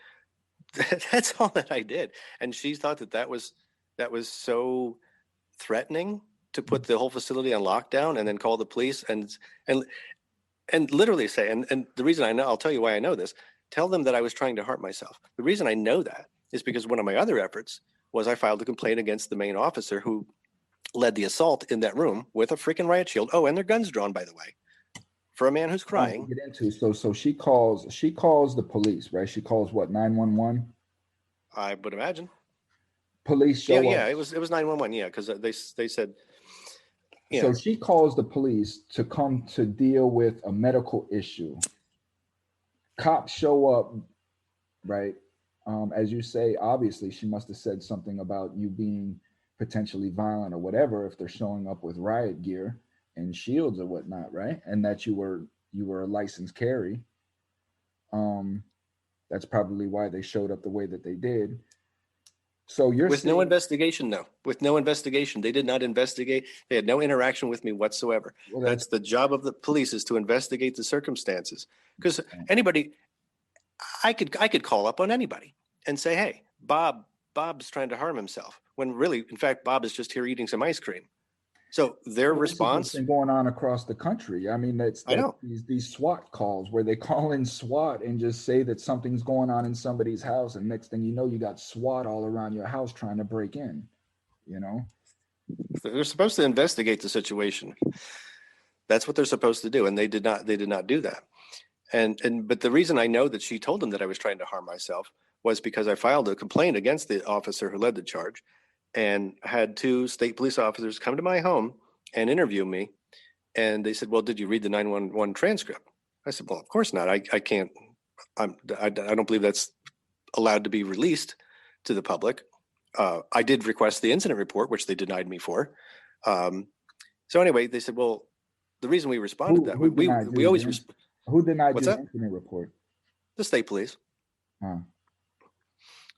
That's all that I did. And she thought that was so threatening to put the whole facility on lockdown and then call the police and literally say, and the reason I know, I'll tell you why I know this, tell them that I was trying to harm myself. The reason I know that is because one of my other efforts was I filed a complaint against the main officer who led the assault in that room with a freaking riot shield. Oh, and their guns drawn, by the way, for a man who's crying. Get into so she calls the police, right? She calls what, 911? I would imagine. Police show up. Yeah, it was 911. Yeah, because they said. Yeah. So she calls the police to come to deal with a medical issue. Cops show up, right? As you say, obviously she must have said something about you being potentially violent or whatever if they're showing up with riot gear and shields or whatnot, right? And that you were a licensed carry. That's probably why they showed up the way that they did. So you're with no investigation, though. With no investigation, they did not investigate. They had no interaction with me whatsoever. Well, that's the job of the police, is to investigate the circumstances. Because anybody, I could call up on anybody and say, "Hey, Bob Bob's trying to harm himself, when really, in fact, Bob is just here eating some ice cream. So their Well, this is what's response, been going on across the country. I mean, I that's know. these SWAT calls where they call in SWAT and just say that something's going on in somebody's house, and next thing you know, you got SWAT all around your house trying to break in. You know, They're supposed to investigate the situation. That's what they're supposed to do, and they did not. They did not do that. And but the reason I know that she told him that I was trying to harm myself was because I filed a complaint against the officer who led the charge, and had two state police officers come to my home and interview me. And they said, "Well, did you read the 911 transcript?" I said, "Well, of course not. I can't. I don't believe that's allowed to be released to the public. I did request the incident report, which they denied me for. Um, so anyway, they said, well, the reason we responded that way, who denied we you? always Who denied what's you the that? incident report? The state police. Huh.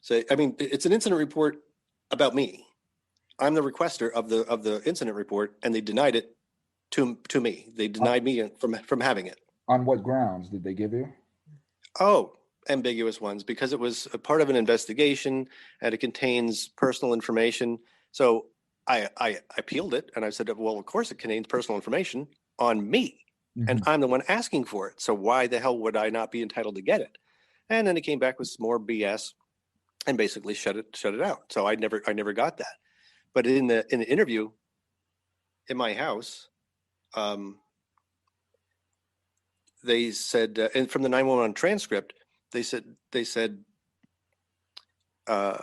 So I mean, it's an incident report about me. I'm the requester of the incident report, and they denied it to me. They On, denied me from having it. on what grounds did they give you? Oh, ambiguous ones, because it was a part of an investigation and it contains personal information. So I appealed it, and I said, well, of course it contains personal information on me, and Hmm. I'm the one asking for it. So why the hell would I not be entitled to get it? And then it came back with some more BS and basically shut it out. So I never got that. But in the interview in my house, um, they said, and from the 911 transcript, they said uh,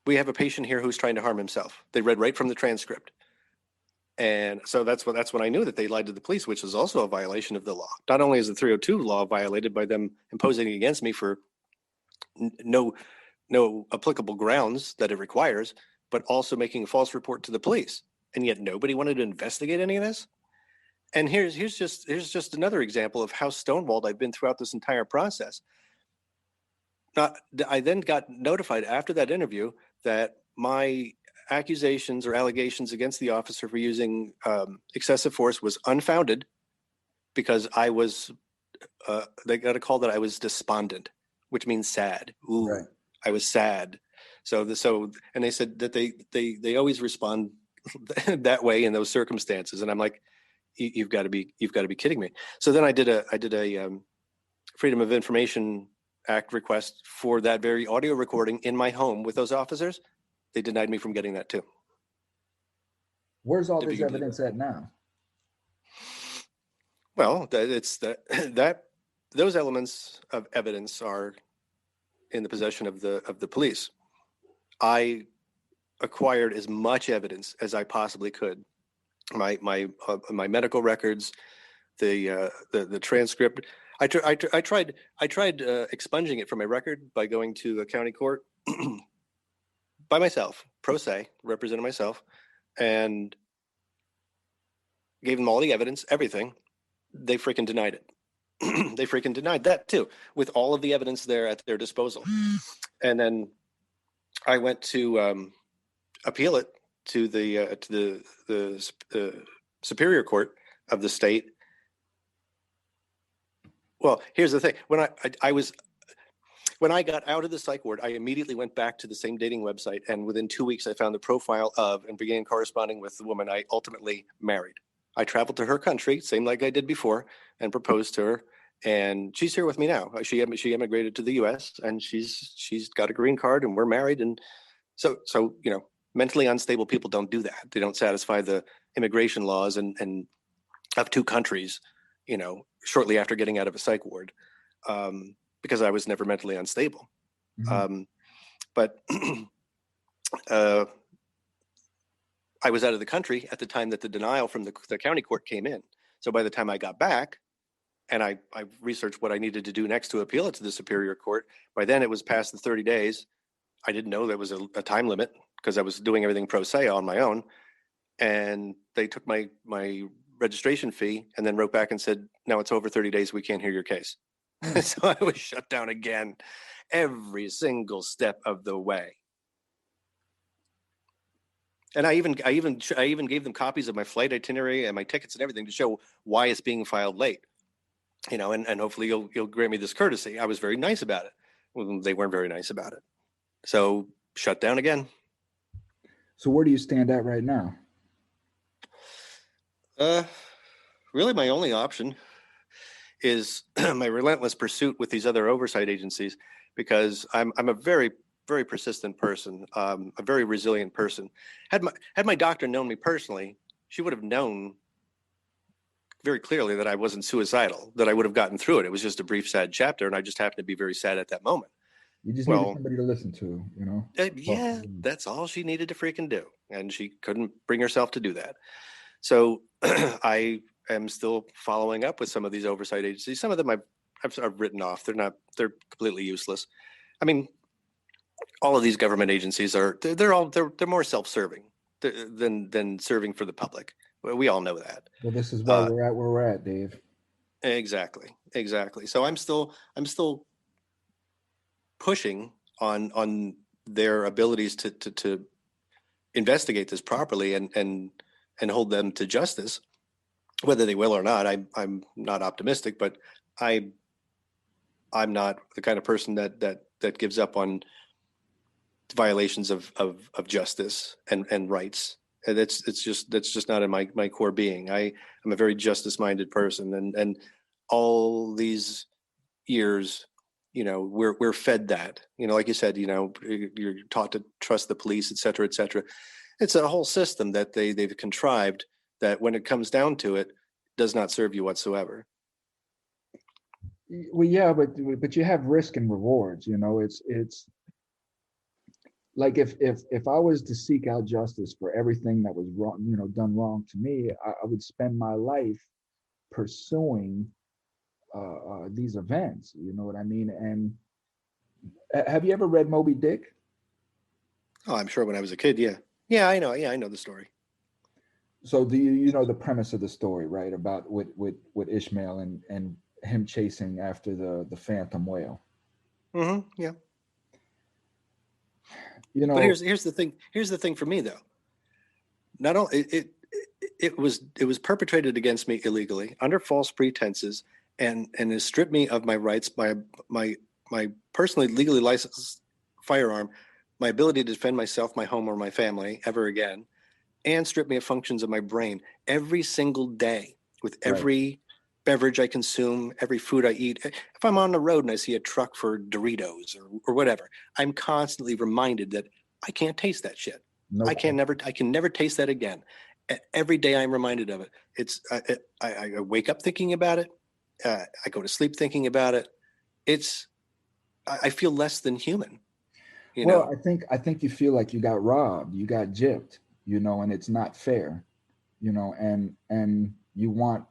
we have a patient here who's trying to harm himself. They read right from the transcript. And so that's when I knew that they lied to the police, which is also a violation of the law. Not only is the 302 law violated by them imposing it against me for no applicable grounds that it requires, but also making a false report to the police. And yet nobody wanted to investigate any of this. And here's just another example of how stonewalled I've been throughout this entire process. I then got notified after that interview that my accusations or allegations against the officer for using excessive force was unfounded, because I was, they got a call that I was despondent, which means sad. Ooh, Right. I was sad. And they said that they always respond that way in those circumstances. And I'm like, you've got to be kidding me. So then I did a Freedom of Information Act request for that very audio recording in my home with those officers. They denied me from getting that too. Where's all If you this can believe it. evidence at now? Well, it's that those elements of evidence are in the possession of the police. I acquired as much evidence as I possibly could. My medical records, the transcript. I tried expunging it from my record by going to a county court by myself, pro se, representing myself, and gave them all the evidence, everything. They freaking denied it. They freaking denied that too, with all of the evidence there at their disposal. And then I went to appeal it to the superior court of the state. Well, here's the thing: when I got out of the psych ward, I immediately went back to the same dating website, and within 2 weeks, I found the profile of and began corresponding with the woman I ultimately married. I traveled to her country, same like I did before, and proposed to her. And she's here with me now. She immigrated to the U.S. and she's got a green card, and we're married. And so mentally unstable people don't do that. They don't satisfy the immigration laws and of two countries, shortly after getting out of a psych ward, because I was never mentally unstable. Mm-hmm. But I was out of the country at the time that the denial from the county court came in. So by the time I got back, and I researched what I needed to do next to appeal it to the superior court, by then it was past the 30 days. I didn't know there was a time limit because I was doing everything pro se on my own. And they took my registration fee and then wrote back and said, no, it's over 30 days. We can't hear your case. So I was shut down again every single step of the way. And I even gave them copies of my flight itinerary and my tickets and everything to show why it's being filed late. And hopefully you'll grant me this courtesy. I was very nice about it. Well, they weren't very nice about it. So shut down again. So where do you stand at right now? Really, my only option is my relentless pursuit with these other oversight agencies, because I'm a very very persistent person, a very resilient person. Had my doctor known me personally, she would have known very clearly that I wasn't suicidal, that I would have gotten through it. It was just a brief, sad chapter, and I just happened to be very sad at that moment. You just needed Well, somebody to listen to, you know? Talk to yeah, you. that's all she needed to freaking do, and she couldn't bring herself to do that. So I am still following up with some of these oversight agencies. Some of them I've written off. They're completely useless. I mean, all of these government agencies they're more self-serving than serving for the public. We all know that. Well, this is why Uh, we're at where we're at, Dave. exactly. So I'm still pushing on their abilities to investigate this properly and hold them to justice. Whether they will or not, I'm not optimistic, but I I'm not the kind of person that gives up on violations of justice and rights. And that's just not in my core being. I'm a very justice minded person, and all these years, we're fed that. Like you said, you're taught to trust the police, et cetera, et cetera. It's a whole system that they've contrived that, when it comes down to it, does not serve you whatsoever. Well, yeah, but you have risk and rewards. You know, it's like if I was to seek out justice for everything that was wrong, done wrong to me, I would spend my life pursuing these events. You know what I mean? And have you ever read Moby Dick? Oh, I'm sure when I was a kid, yeah. Yeah, I know. Yeah, I know the story. So do you know the premise of the story, right? About with Ishmael and him chasing after the phantom whale. Yeah. You But know, here's the thing. Here's the thing for me, though. Not only it was perpetrated against me illegally under false pretenses, and has stripped me of my rights, my personally legally licensed firearm, my ability to defend myself, my home, or my family ever again, and strip me of functions of my brain every single day with right. every beverage I consume, every food I eat. If I'm on the road and I see a truck for Doritos or whatever, I'm constantly reminded that I can't taste that shit. No question. I can never taste that again. Every day I'm reminded of it. I wake up thinking about it. I go to sleep thinking about it. It's, I feel less than human, you Well, know? I think you feel like you got robbed, you got gypped, and it's not fair, and you want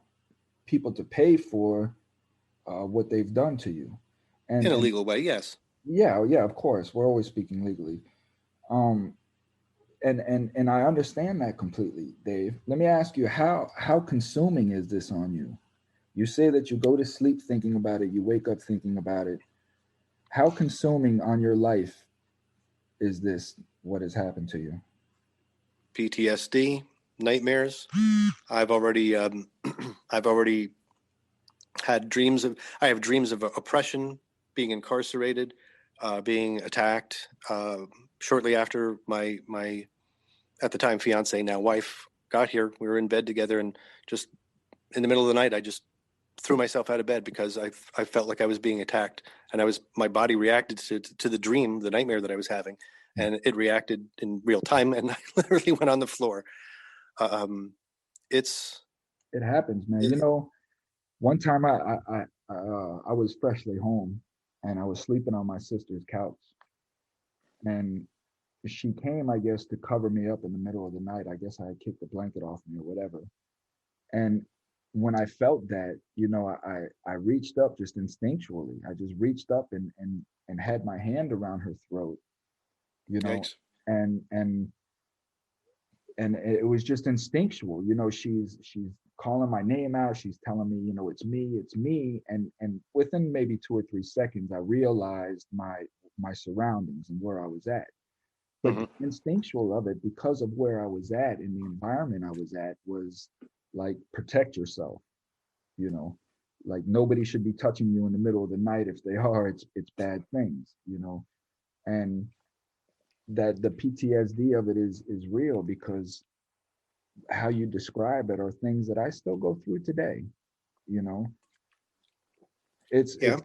people to pay for what they've done to you, In a and legal way, yes. yeah, yeah, of course, we're always speaking legally, um, and I understand that completely, Dave. Let me ask you, how consuming is this on you? You say that you go to sleep thinking about it, you wake up thinking about it. How consuming on your life is this? What has happened to you? PTSD, nightmares. I've already, I've already had dreams of. I have dreams of oppression, being incarcerated, being attacked. Shortly after my at the time fiance, now wife, got here, we were in bed together, and just in the middle of the night, I just threw myself out of bed because I felt like I was being attacked, and my body reacted to the dream, the nightmare that I was having, and it reacted in real time, and I literally went on the floor. Um, it's It happens, man. it, One time I was freshly home and I was sleeping on my sister's couch, and she came, I guess, to cover me up in the middle of the night. I guess I had kicked the blanket off me or whatever. And when I felt that, I reached up just instinctually. I just reached up and had my hand around her throat, you know, yikes. and and and it was just instinctual. She's calling my name out. She's telling me, it's me. And within maybe 2 or 3 seconds, I realized my surroundings and where I was at. But Hmm. instinctual of it, because of where I was at and the environment I was at, was like, protect yourself. You know, like, nobody should be touching you in the middle of the night. If they are, it's bad things. And that the PTSD of it is real, because how you describe it are things that I still go through today. You know, it's Yeah.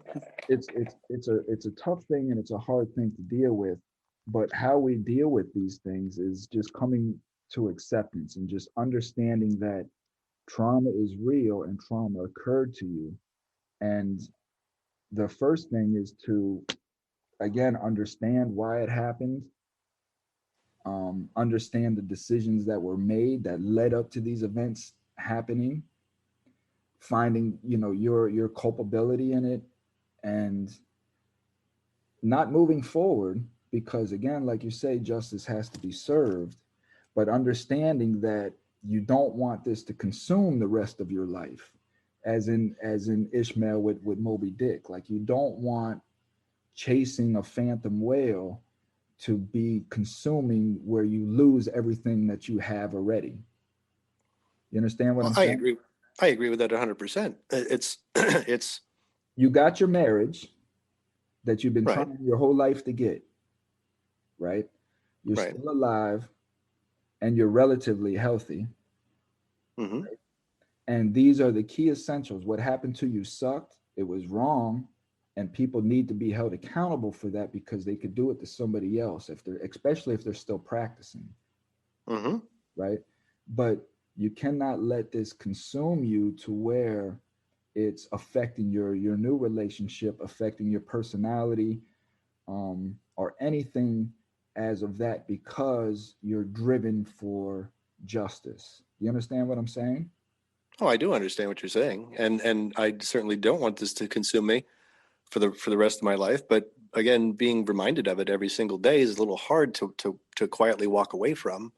it's it's a tough thing, and it's a hard thing to deal with. But how we deal with these things is just coming to acceptance and just understanding that trauma is real and trauma occurred to you. And the first thing is to, again, understand why it happened, understand the decisions that were made that led up to these events happening, finding, your culpability in it, and not moving forward, because, again, like you say, justice has to be served, but understanding that you don't want this to consume the rest of your life, as in Ishmael with Moby Dick. Like, you don't want chasing a phantom whale to be consuming, where you lose everything that you have already. You understand what Well, I'm I saying? agree. I agree with that 100%. It's it's You got your marriage that you've been right, trying your whole life to get, right? You're right. still alive, and you're relatively healthy. Hmm. And these are the key essentials. What happened to you sucked, it was wrong, and people need to be held accountable for that, because they could do it to somebody else, if they're especially if they're still practicing, Hmm. right? But you cannot let this consume you to where it's affecting your new relationship, affecting your personality, or anything as of that, because you're driven for justice. You understand what I'm saying? Oh, I do understand what you're saying, and I certainly don't want this to consume me for the rest of my life. But again, being reminded of it every single day is a little hard to quietly walk away from,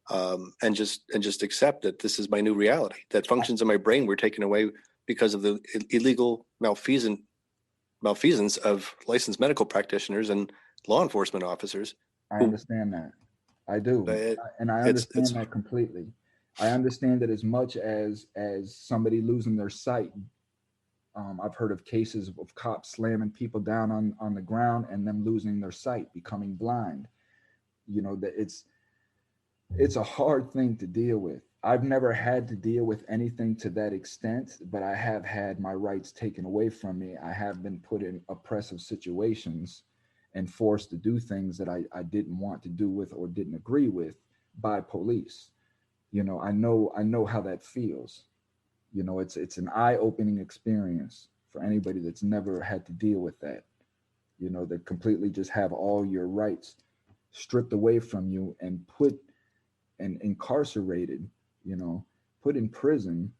and just accept that this is my new reality. That functions in my brain were taken away because of the illegal malfeasance of licensed medical practitioners and law enforcement officers I who understand that. I do. it, And I it's understand that completely. I understand that as much as somebody losing their sight. I've heard of cases of cops slamming people down on the ground and them losing their sight, becoming blind. That it's a hard thing to deal with. I've never had to deal with anything to that extent, but I have had my rights taken away from me. I have been put in oppressive situations and forced to do things that I didn't want to do with or didn't agree with, by police. I know how that feels. It's an eye-opening experience for anybody that's never had to deal with that. That completely just have all your rights stripped away from you and put and incarcerated, you know, put in prison,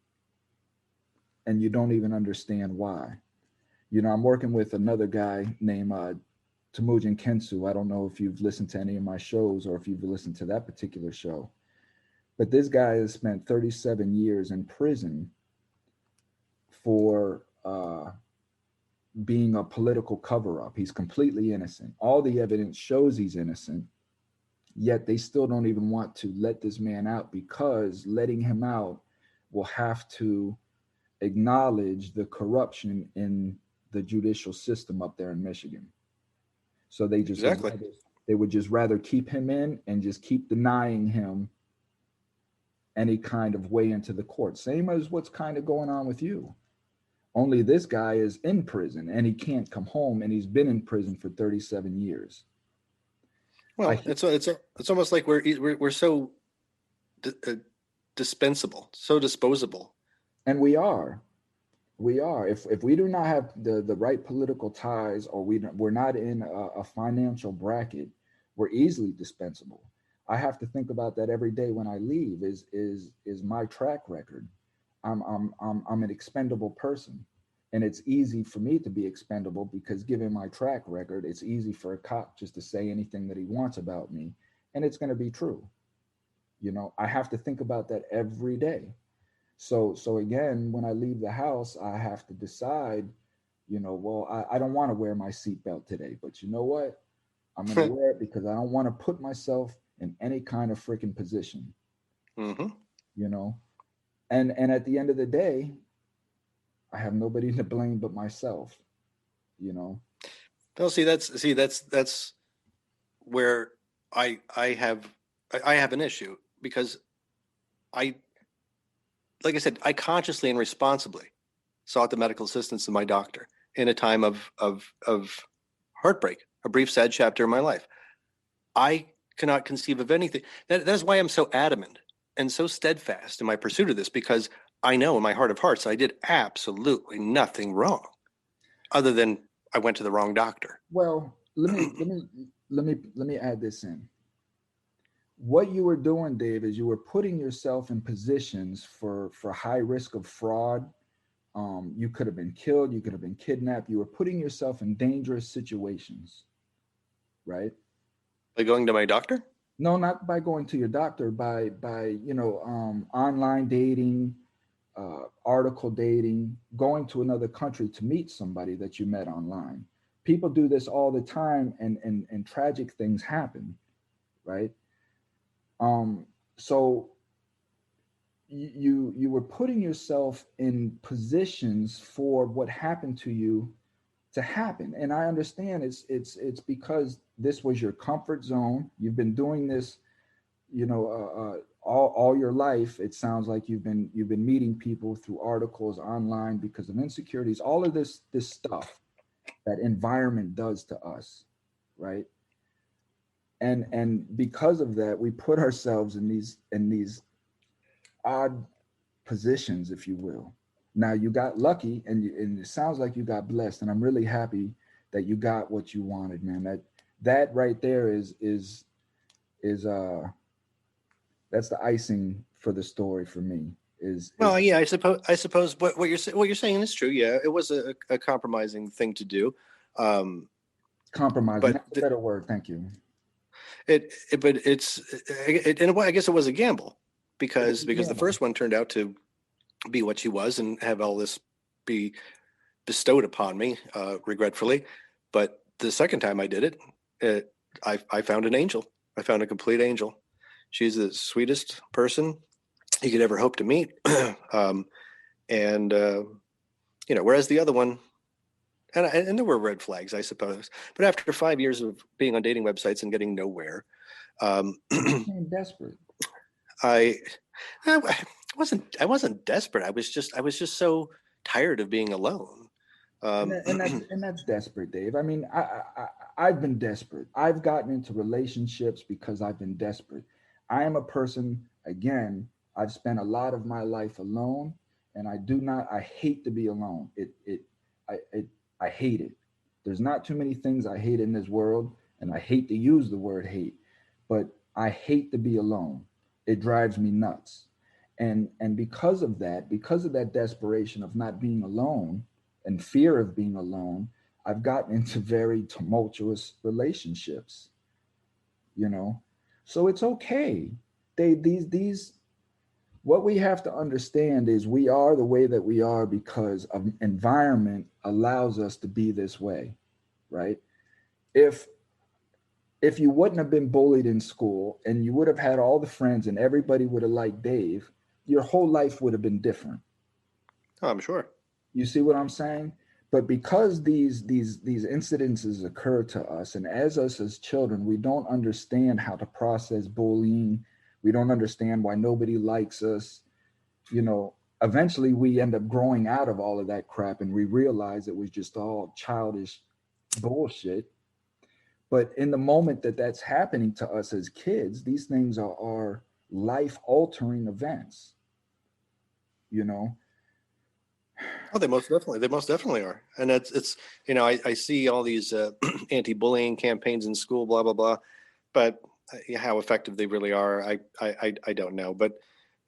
and you don't even understand why. I'm working with another guy named Temujin Kensu. I don't know if you've listened to any of my shows or if you've listened to that particular show, but this guy has spent 37 years in prison for being a political cover up. He's completely innocent. All the evidence shows he's innocent, yet they still don't even want to let this man out, because letting him out will have to acknowledge the corruption in the judicial system up there in Michigan. So exactly. they would just rather keep him in and just keep denying him any kind of way into the court. Same as what's kind of going on with you. Only this guy is in prison and he can't come home, and he's been in prison for 37 years. I Well, it's almost like we're so uh, dispensable, so disposable. and we are if we do not have the right political ties, or we're not in a financial bracket, we're easily dispensable. I have to think about that every day when I leave. Is my track record. I'm an expendable person, and it's easy for me to be expendable, because given my track record, it's easy for a cop just to say anything that he wants about me, and it's going to be true. I have to think about that every day. So again, when I leave the house, I have to decide, well, I don't want to wear my seatbelt today, but you know what? I'm going to wear it, because I don't want to put myself in any kind of freaking position, Hmm. you know? And at the end of the day, I have nobody to blame but myself, you know? Well, see, that's where. I have I have an issue because I, like I said, I consciously and responsibly sought the medical assistance of my doctor in a time of heartbreak, a brief sad chapter in my life. I cannot conceive of anything. That's why I'm so adamant and so steadfast in my pursuit of this, because I know in my heart of hearts I did absolutely nothing wrong, other than I went to the wrong doctor. Well, let me add this in. What you were doing, Dave, is you were putting yourself in positions for high risk of fraud. You could have been killed. You could have been kidnapped. You were putting yourself in dangerous situations, right? By going to my doctor? No, not by going to your doctor, by online dating, article dating, going to another country to meet somebody that you met online. People do this all the time, and tragic things happen, right? Um, so you were putting yourself in positions for what happened to you to happen, and I understand it's because this was your comfort zone. You've been doing this, all your life. It sounds like you've been meeting people through articles online because of insecurities, all of this stuff that environment does to us, right? And because of that, we put ourselves in these odd positions, if you will. Now you got lucky, and it sounds like you got blessed, and I'm really happy that you got what you wanted, man. That right there is that's the icing for the story for me. Is Well, yeah, I suppose what you're saying is true. Yeah, it was a compromising thing to do, um, compromising. but That's a better word. Thank you. but in a way, I guess it was a gamble, It was because the gamble. first one turned out to be what she was and have all this be bestowed upon me, regretfully. But the second time I did it, I found an angel. I found a complete angel. She's the sweetest person you could ever hope to meet. um, and whereas the other one, and there were red flags, I suppose. But after 5 years of being on dating websites and getting nowhere, um, You became desperate. I, I wasn't desperate. I was just so tired of being alone. And Um, that, and that's and that's desperate, Dave. I mean, I've been desperate. I've gotten into relationships because I've been desperate. I am a person. Again, I've spent a lot of my life alone, and I do not. I hate to be alone. I hate it. There's not too many things I hate in this world, and I hate to use the word hate, but I hate to be alone. It drives me nuts, and because of that desperation of not being alone and fear of being alone, I've gotten into very tumultuous relationships, you know. So it's okay. These what we have to understand is we are the way that we are because of environment allows us to be this way, right? If if you wouldn't have been bullied in school and you would have had all the friends and everybody would have liked Dave, your whole life would have been different. oh, I'm sure. You see what I'm saying? But because these incidences occur to us, and as us as children, we don't understand how to process bullying. We don't understand why nobody likes us. You know, eventually we end up growing out of all of that crap, and we realize it was just all childish bullshit. But in the moment that that's happening to us as kids, these things are life altering events. You know, Oh, they most definitely are, and it's I see all these anti-bullying campaigns in school, blah blah blah, but how effective they really are, I don't know, but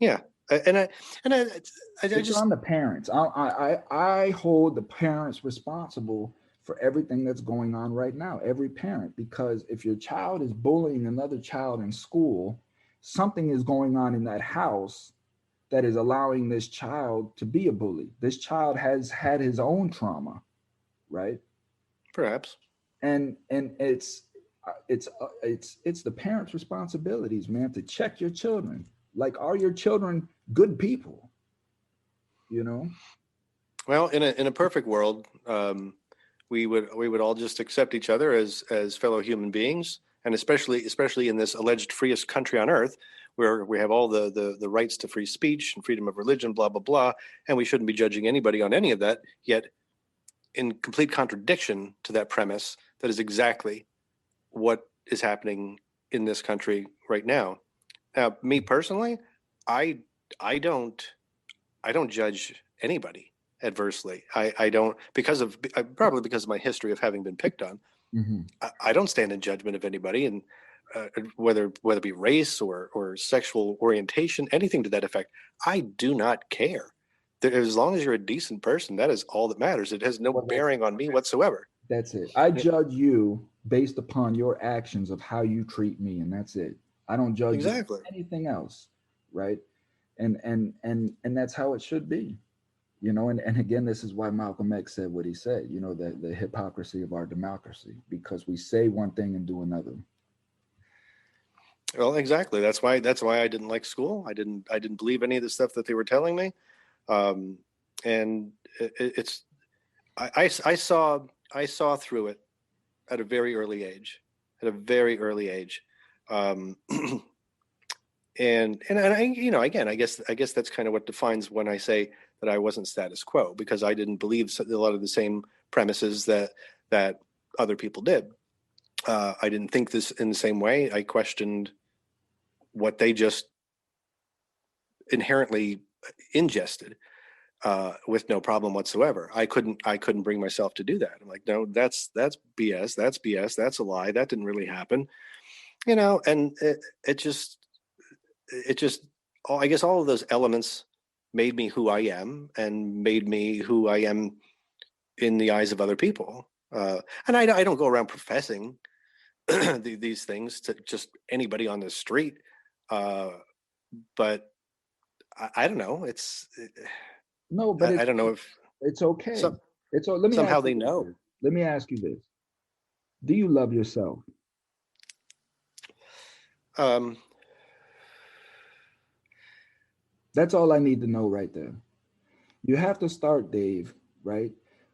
yeah, and I it's on just the parents. I hold the parents responsible for everything that's going on right now. Every parent, because if your child is bullying another child in school, something is going on in that house that is allowing this child to be a bully. This child has had his own trauma, right? perhaps. And it's the parents' responsibilities, man, to check your children. Like, are your children good people? You know, Well, in a perfect world, we would all just accept each other as fellow human beings, and especially in this alleged freest country on earth, where we have all the rights to free speech and freedom of religion, blah blah blah, and we shouldn't be judging anybody on any of that. Yet, in complete contradiction to that premise, that is exactly what is happening in this country right now. Now, me personally, I I don't I don't judge anybody adversely. I don't, probably because of my history of having been picked on. Hmm. I don't stand in judgment of anybody, and whether it be race or sexual orientation, anything to that effect. I do not care. As long as you're a decent person, that is all that matters. It has no Well, bearing on me whatsoever. that's it. I Yeah, judge you based upon your actions of how you treat me, and that's it. I don't judge you exactly. anything else, right? And that's how it should be, you know. And again, this is why Malcolm X said what he said. You know, the hypocrisy of our democracy, because we say one thing and do another. Well, exactly. That's why I didn't like school. I didn't believe any of the stuff that they were telling me. Um, and it's I saw through it at a very early age, at a very early age. Um, and I, again, I guess that's kind of what defines when I say that I wasn't status quo, because I didn't believe a lot of the same premises that other people did. I didn't think this in the same way. I questioned what they just inherently ingested with no problem whatsoever. I couldn't bring myself to do that. I'm like, no, that's BS. That's BS. That's a lie. That didn't really happen. And it just I guess all of those elements made me who I am, and made me who I am in the eyes of other people. And I don't go around professing these things to just anybody on the street. Uh, but I don't know. No, but I don't know if it's okay. some Let me somehow ask you they know. this. Let me ask you this. Do you love yourself? Um, That's all I need to know right there. You have to start, Dave, right?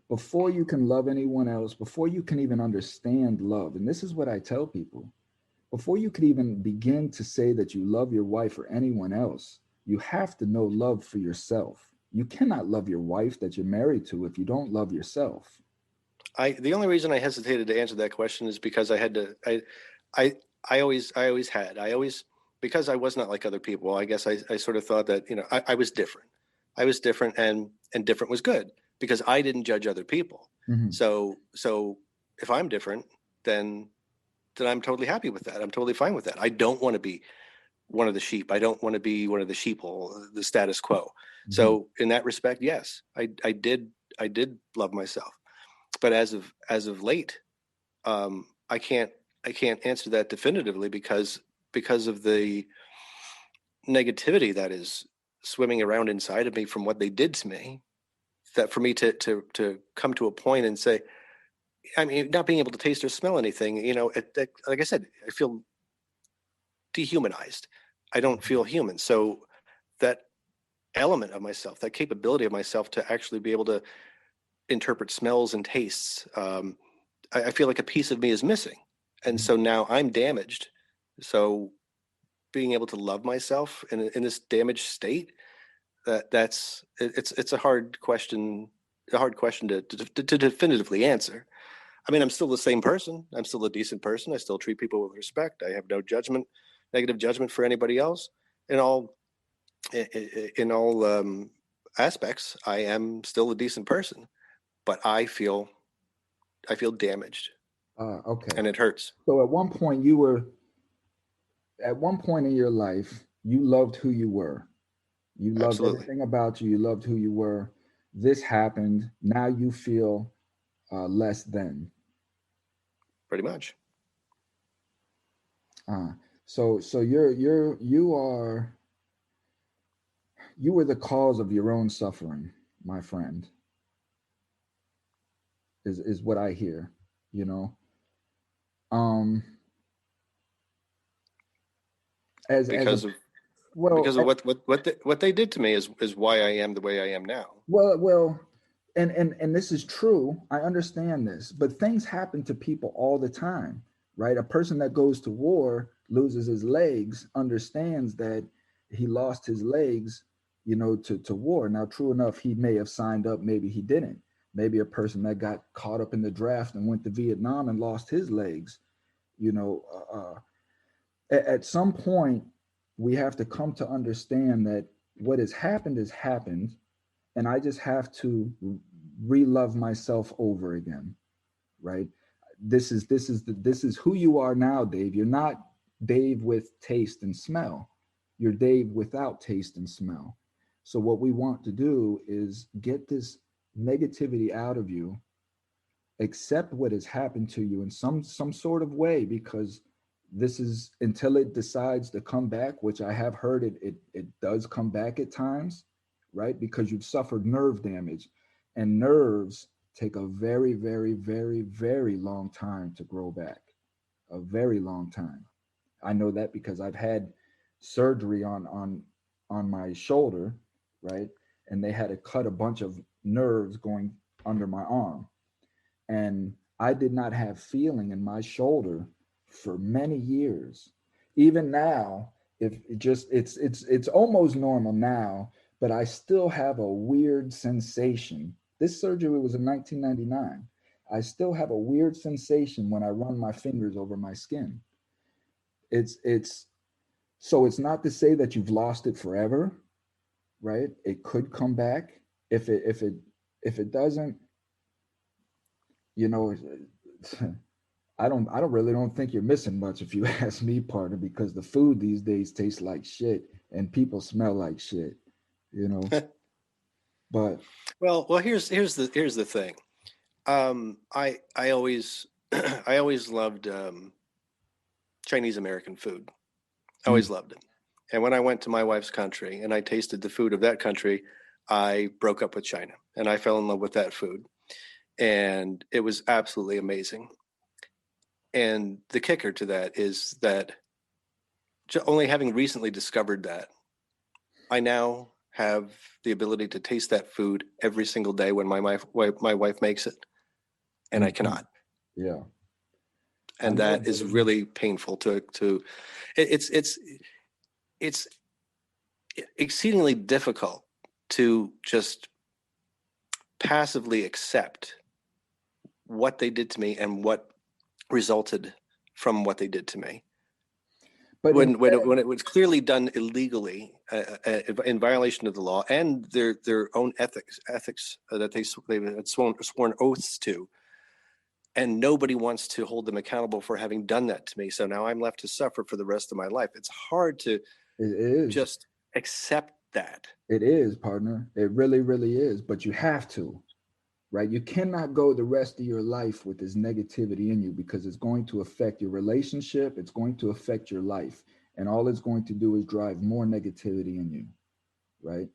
Before you can love anyone else, before you can even understand love. And this is what I tell people. Before you could even begin to say that you love your wife or anyone else, you have to know love for yourself. You cannot love your wife that you're married to if you don't love yourself. the only reason I hesitated to answer that question is because I had to. I I always, because I was not like other people. I guess I sort of thought that I was different. I was different, and different was good because I didn't judge other people. Mhm. So if I'm different, then I'm totally happy with that. I'm totally fine with that. I don't want to be one of the sheep. I don't want to be one of the sheeple, the status quo. Mhm. So in that respect, yes, I did love myself. But as of late, I can't answer that definitively because of the negativity that is swimming around inside of me from what they did to me. That for me to come to a point and say, I mean, not being able to taste or smell anything, like I said, I feel dehumanized. I don't feel human. So that element of myself, that capability of myself to actually be able to interpret smells and tastes, I feel like a piece of me is missing, and Mhm. so now I'm damaged. So being able to love myself in this damaged state, it's a hard question to definitively answer. I mean, I'm still the same person. I'm still a decent person. I still treat people with respect. I have no negative judgment for anybody else. In all in all aspects, I am still a decent person. But I feel damaged, Okay. and it hurts. So at one point in your life, you loved who you were. You loved Absolutely, everything about you. You loved who you were. This happened. Now you feel less than. pretty much. Uh, so you were the cause of your own suffering, my friend. Is what I hear. You know. Um. As a Because of well. because of what they did to me is why I am the way I am now. Well, and this is true. I understand this, but things happen to people all the time. right? A person that goes to war, loses his legs, understands that he lost his legs, to war. Now, true enough, he may have signed up, maybe he didn't. Maybe a person that got caught up in the draft and went to Vietnam and lost his legs, you know, at some point, we have to come to understand that what has happened, and I just have to re-love myself over again, right? This is who you are now, Dave. You're not Dave with taste and smell. You're Dave without taste and smell. So what we want to do is get this negativity out of you, accept what has happened to you in some sort of way, because this is until it decides to come back, which I have heard it does come back at times, right? Because you've suffered nerve damage, and nerves take a very, very, very, very long time to grow back. A very long time. I know that because I've had surgery on my shoulder, right? And they had to cut a bunch of nerves going under my arm, and I did not have feeling in my shoulder for many years. Even now, if it just it's almost normal now, but I still have a weird sensation. This surgery was in 1999. I still have a weird sensation when I run my fingers over my skin. It's so it's not to say that you've lost it forever, right? It could come back. If it doesn't, you know, I don't really don't think you're missing much if you ask me, partner, because the food these days tastes like shit and people smell like shit, you know. But Well, here's the thing. I always I always loved Chinese American food. I always mm, loved it. And when I went to my wife's country and I tasted the food of that country, I broke up with China and I fell in love with that food. And it was absolutely amazing. And the kicker to that is that only having recently discovered that, I now have the ability to taste that food every single day when my wife makes it, and I mhm, cannot. yeah, I And know, that is brother. really painful to it's exceedingly difficult to just passively accept what they did to me and what resulted from what they did to me But instead, when it was clearly done illegally, in violation of the law and their own ethics that they had sworn oaths to, and nobody wants to hold them accountable for having done that to me. So now I'm left to suffer for the rest of my life. It's hard to it is, just accept that. it is, partner. It really, really is. But you have to, right? You cannot go the rest of your life with this negativity in you, because it's going to affect your relationship. It's going to affect your life. And all it's going to do is drive more negativity in you, right?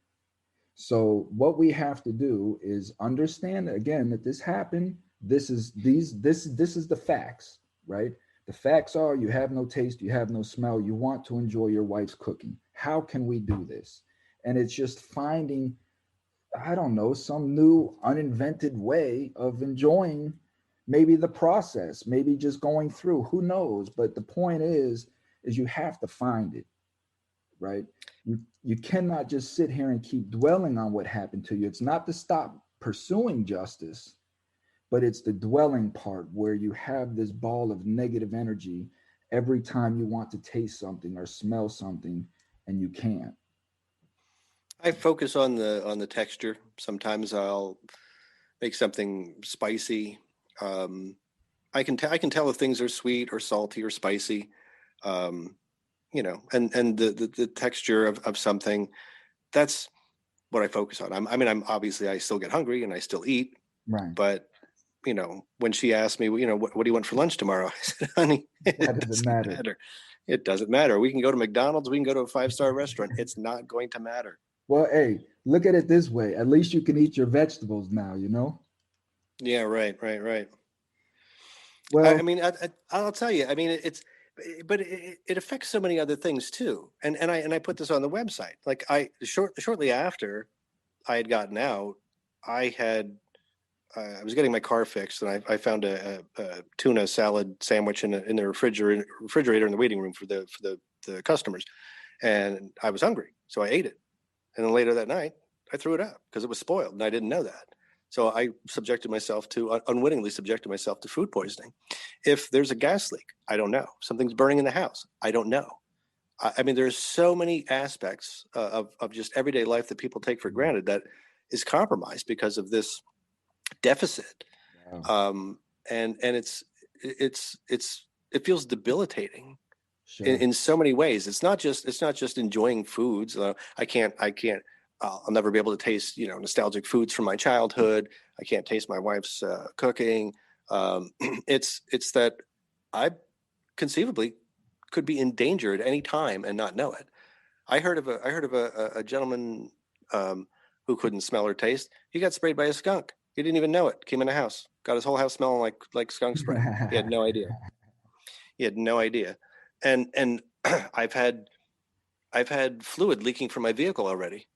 So what we have to do is understand again that this happened. This is the facts, right? The facts are you have no taste, you have no smell, you want to enjoy your wife's cooking. How can we do this? And it's just finding, I don't know, some new uninvented way of enjoying maybe the process, maybe just going through, who knows? But the point is you have to find it, right? You cannot just sit here and keep dwelling on what happened to you. It's not to stop pursuing justice, but it's the dwelling part where you have this ball of negative energy every time you want to taste something or smell something and you can't. I focus on the texture. Sometimes I'll make something spicy. Um, I can tell if things are sweet or salty or spicy. Um, and the texture of something. That's what I focus on. I'm obviously I still get hungry and I still eat, Right. but when she asked me, what do you want for lunch tomorrow? I said, honey, That it doesn't doesn't matter. matter. It doesn't matter. We can go to McDonald's. We can go to a five-star restaurant. It's not going to matter. Well, hey, look at it this way. At least you can eat your vegetables now, you know? Yeah, right. I Well, mean, I'll tell you. I mean, but it affects so many other things too. And I put this on the website. Like shortly after I had gotten out, I had I was getting my car fixed, and I found a tuna salad sandwich in the refrigerator in the waiting room for the customers, and I was hungry, so I ate it. And then later that night, I threw it out because it was spoiled, and I didn't know that. So I unwittingly subjected myself to food poisoning. If there's a gas leak, I don't know. Something's burning in the house, I don't know. I mean, there's so many aspects of just everyday life that people take for granted that is compromised because of this deficit. Wow. And it feels debilitating Sure. in so many ways. It's not just enjoying foods. I'll never be able to taste, nostalgic foods from my childhood. I can't taste my wife's cooking. It's that I conceivably could be in danger at any time and not know it. I heard of a gentleman who couldn't smell or taste. He got sprayed by a skunk. He didn't even know it. Came in the house, got his whole house smelling like skunk spray. He had no idea. He had no idea. And I've had fluid leaking from my vehicle already,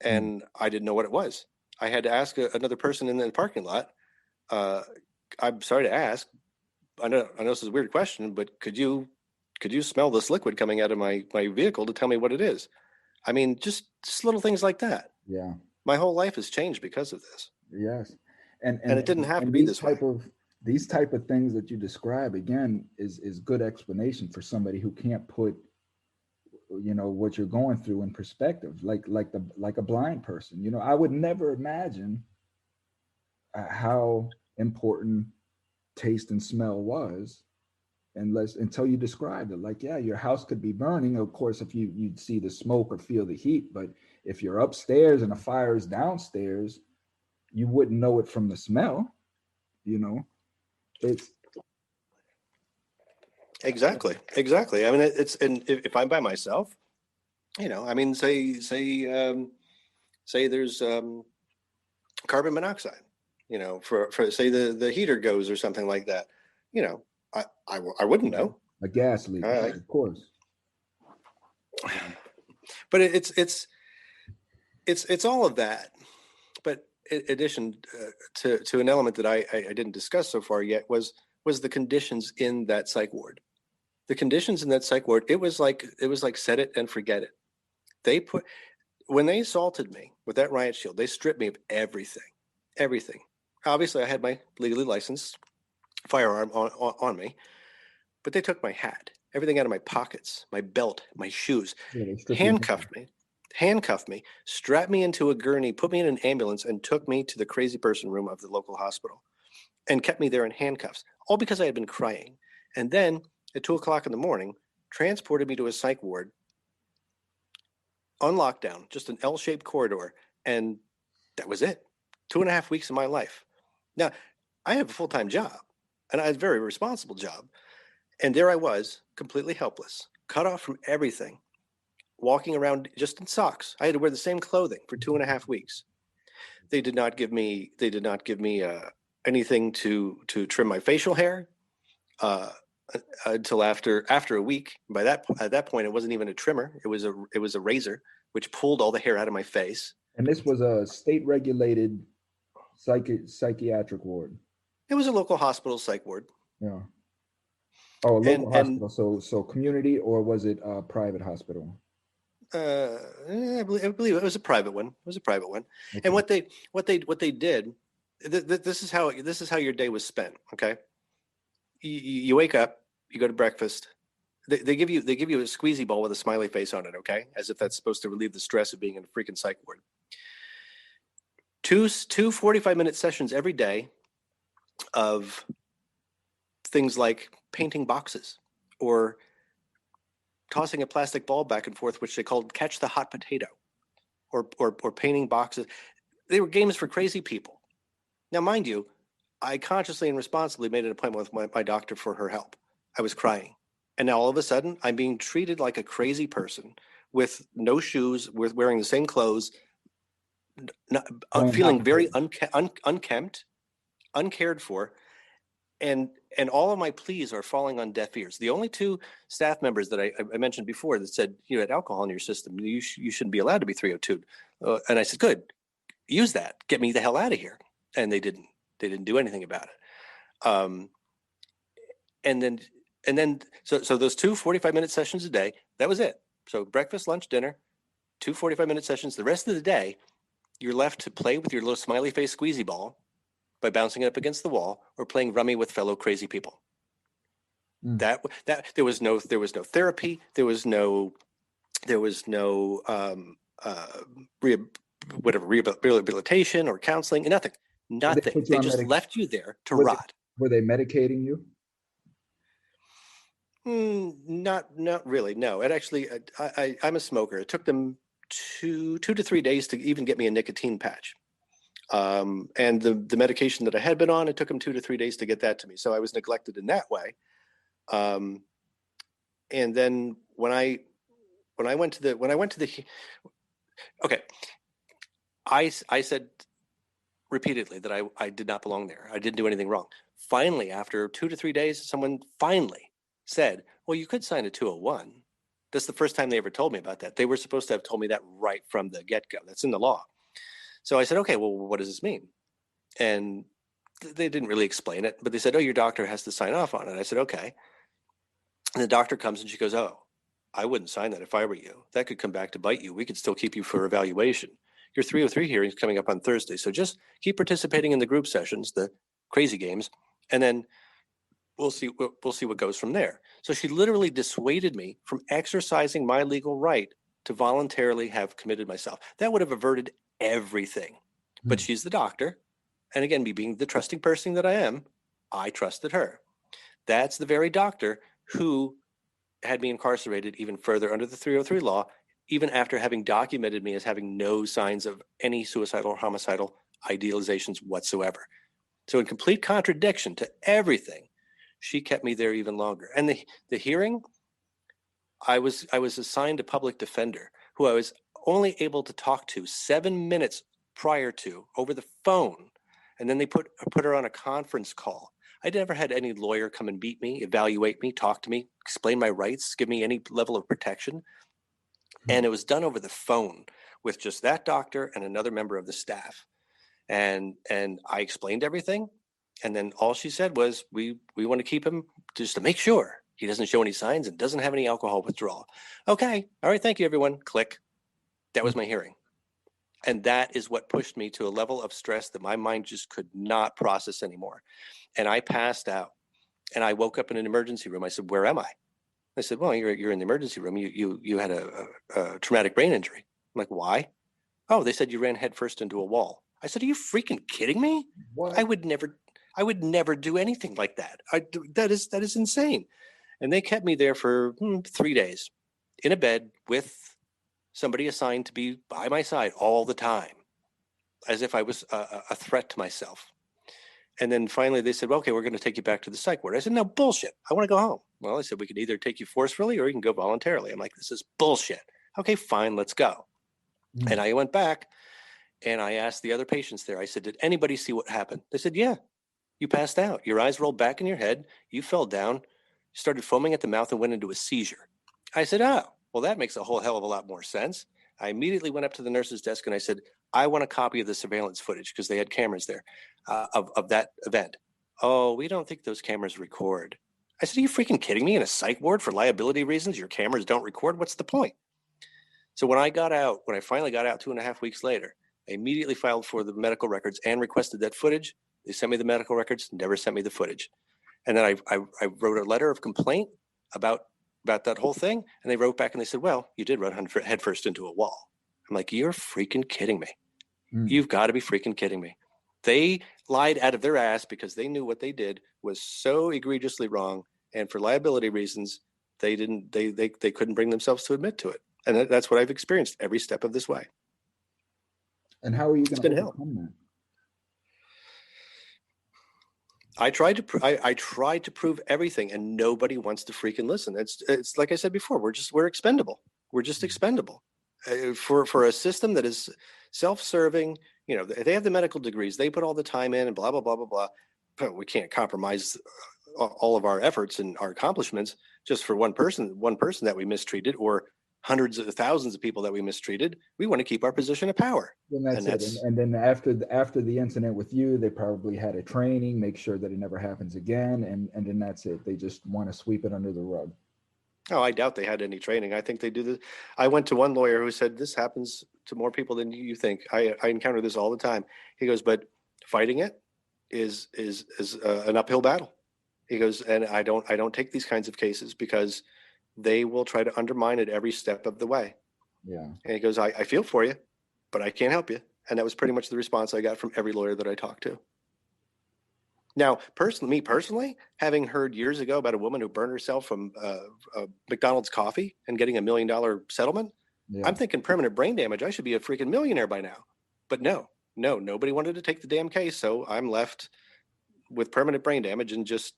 and I didn't know what it was. I had to ask another person in the parking lot. I'm sorry to ask. I know this is a weird question, but could you smell this liquid coming out of my vehicle to tell me what it is? I mean, just little things like that. Yeah. My whole life has changed because of this. Yes. And And it didn't have to be these this way. these type of things that you describe again is good explanation for somebody who can't put what you're going through in perspective, like a blind person. I would never imagine how important taste and smell was until you described it. Like, yeah, your house could be burning, of course, if you'd see the smoke or feel the heat, but if you're upstairs and a fire is downstairs, you wouldn't know it from the smell. It's Exactly. I mean, and if I'm by myself, I mean, say there's carbon monoxide, for say the heater goes or something like that, I wouldn't know. a gas leak, of course. But it's all of that. But in addition to an element that I didn't discuss so far yet was the conditions in that psych ward. The conditions in that psych ward, it was like set it and forget it. When they assaulted me with that riot shield, they stripped me of everything. Obviously, I had my legally licensed firearm on me, but they took my hat, everything out of my pockets, my belt, my shoes, handcuffed me, strapped me into a gurney, put me in an ambulance, and took me to the crazy person room of the local hospital and kept me there in handcuffs, all because I had been crying. And then at 2:00 in the morning, transported me to a psych ward on lockdown, just an L-shaped corridor. And that was it. 2.5 weeks of my life. Now, I have a full-time job, and I had a very responsible job. And there I was, completely helpless, cut off from everything, walking around just in socks. I had to wear the same clothing for 2.5 weeks. They did not give me anything to trim my facial hair until after a week. At that point, it wasn't even a trimmer. It was a razor, which pulled all the hair out of my face. And this was a state-regulated psychiatric ward. It was a local hospital psych ward. Yeah. Oh, a local hospital. So community, or was it a private hospital? I believe it was a private one. Okay. And what they did, this is how your day was spent. Okay. You wake up, you go to breakfast. They give you a squeezy ball with a smiley face on it. Okay. As if that's supposed to relieve the stress of being in a freaking psych ward. Two 45-minute sessions every day of things like painting boxes or tossing a plastic ball back and forth, which they called catch the hot potato, or painting boxes. They were games for crazy people. Now, mind you, I consciously and responsibly made an appointment with my doctor for her help. I was crying. And now all of a sudden, I'm being treated like a crazy person with no shoes, with wearing the same clothes, feeling very unkempt, uncared for. And all of my pleas are falling on deaf ears. The only two staff members that I mentioned before that said, you had alcohol in your system, you shouldn't be allowed to be 302. And I said, good, use that. Get me the hell out of here. And they didn't They didn't do anything about it. And then so those 2 45-minute sessions a day, that was it. So breakfast, lunch, dinner, 2 45-minute sessions. The rest of the day, you're left to play with your little smiley face squeezy ball by bouncing it up against the wall or playing rummy with fellow crazy people. That there was no therapy. There was no rehabilitation or counseling. Nothing. They just left you there to rot. Were they medicating you? Not really. No, it actually. I'm a smoker. It took them 2 to 3 days to even get me a nicotine patch. And the medication that I had been on, it took them 2 to 3 days to get that to me. So I was neglected in that way. And then when I went to the okay, I said repeatedly that I did not belong there. I didn't do anything wrong. Finally, after 2 to 3 days, someone finally said, well, you could sign a 201. That's the first time they ever told me about that. They were supposed to have told me that right from the get-go. That's in the law. So I said, okay, well, what does this mean? And they didn't really explain it, but they said, oh, your doctor has to sign off on it. I said, okay. And the doctor comes and she goes, oh, I wouldn't sign that if I were you. That could come back to bite you. We could still keep you for evaluation. Your 303 hearing is coming up on Thursday. So just keep participating in the group sessions, the crazy games, and then we'll see what goes from there. So she literally dissuaded me from exercising my legal right to voluntarily have committed myself. That would have averted everything. But she's the doctor. And again, me being the trusting person that I am, I trusted her. That's the very doctor who had me incarcerated even further under the 303 law, even after having documented me as having no signs of any suicidal or homicidal idealizations whatsoever. So in complete contradiction to everything, she kept me there even longer. And the hearing, I was assigned a public defender who I was only able to talk to 7 minutes prior to over the phone. And then they put her on a conference call. I never had any lawyer come and meet me, evaluate me, talk to me, explain my rights, give me any level of protection. And it was done over the phone with just that doctor and another member of the staff. And I explained everything. And then all she said was, we want to keep him just to make sure he doesn't show any signs and doesn't have any alcohol withdrawal. Okay. All right. Thank you, everyone. Click. That was my hearing. And that is what pushed me to a level of stress that my mind just could not process anymore. And I passed out and I woke up in an emergency room. I said, where am I? I said, well, you're in the emergency room. You had a traumatic brain injury. I'm like, why? Oh, they said you ran headfirst into a wall. I said, are you freaking kidding me? What? I would never do anything like that. That is insane. And they kept me there for 3 days in a bed with somebody assigned to be by my side all the time, as if I was a threat to myself. And then finally they said, well, okay, we're going to take you back to the psych ward. I said, no, bullshit. I want to go home. Well, they said, we can either take you forcefully or you can go voluntarily. I'm like, this is bullshit. Okay, fine, let's go. And I went back and I asked the other patients there, I said, did anybody see what happened? They said, yeah, you passed out. Your eyes rolled back in your head. You fell down, started foaming at the mouth and went into a seizure. I said, oh, well, that makes a whole hell of a lot more sense. I immediately went up to the nurse's desk and I said, I want a copy of the surveillance footage because they had cameras there of that event. Oh, we don't think those cameras record. I said, are you freaking kidding me? In a psych ward for liability reasons, your cameras don't record? What's the point? So when I finally got out 2.5 weeks later, I immediately filed for the medical records and requested that footage. They sent me the medical records, never sent me the footage. And then I wrote a letter of complaint about that whole thing. And they wrote back and they said, well, you did run headfirst into a wall. I'm like, you're freaking kidding me. You've got to be freaking kidding me. They lied out of their ass because they knew what they did was so egregiously wrong. And for liability reasons, they couldn't bring themselves to admit to it. And that's what I've experienced every step of this way. And how are you going to overcome that? I tried to prove everything, and nobody wants to freaking listen. It's like I said before, we're expendable. We're just expendable for a system that is self-serving. You know, they have the medical degrees, they put all the time in, and blah blah blah blah blah. But we can't compromise all of our efforts and our accomplishments just for one person that we mistreated or hundreds of thousands of people that we mistreated. We want to keep our position of power. And that's it. And then after the incident with you, they probably had a training, make sure that it never happens again, and then that's it. They just want to sweep it under the rug. Oh, I doubt they had any training. I think they do this. I went to one lawyer who said this happens to more people than you think. I encounter this all the time. He goes, but fighting it is an uphill battle. He goes, and I don't take these kinds of cases because they will try to undermine it every step of the way. Yeah. And he goes, I feel for you, but I can't help you. And that was pretty much the response I got from every lawyer that I talked to. Now, personally, having heard years ago about a woman who burned herself from McDonald's coffee and getting $1 million settlement, yeah. I'm thinking permanent brain damage. I should be a freaking millionaire by now. But no, nobody wanted to take the damn case. So I'm left with permanent brain damage and just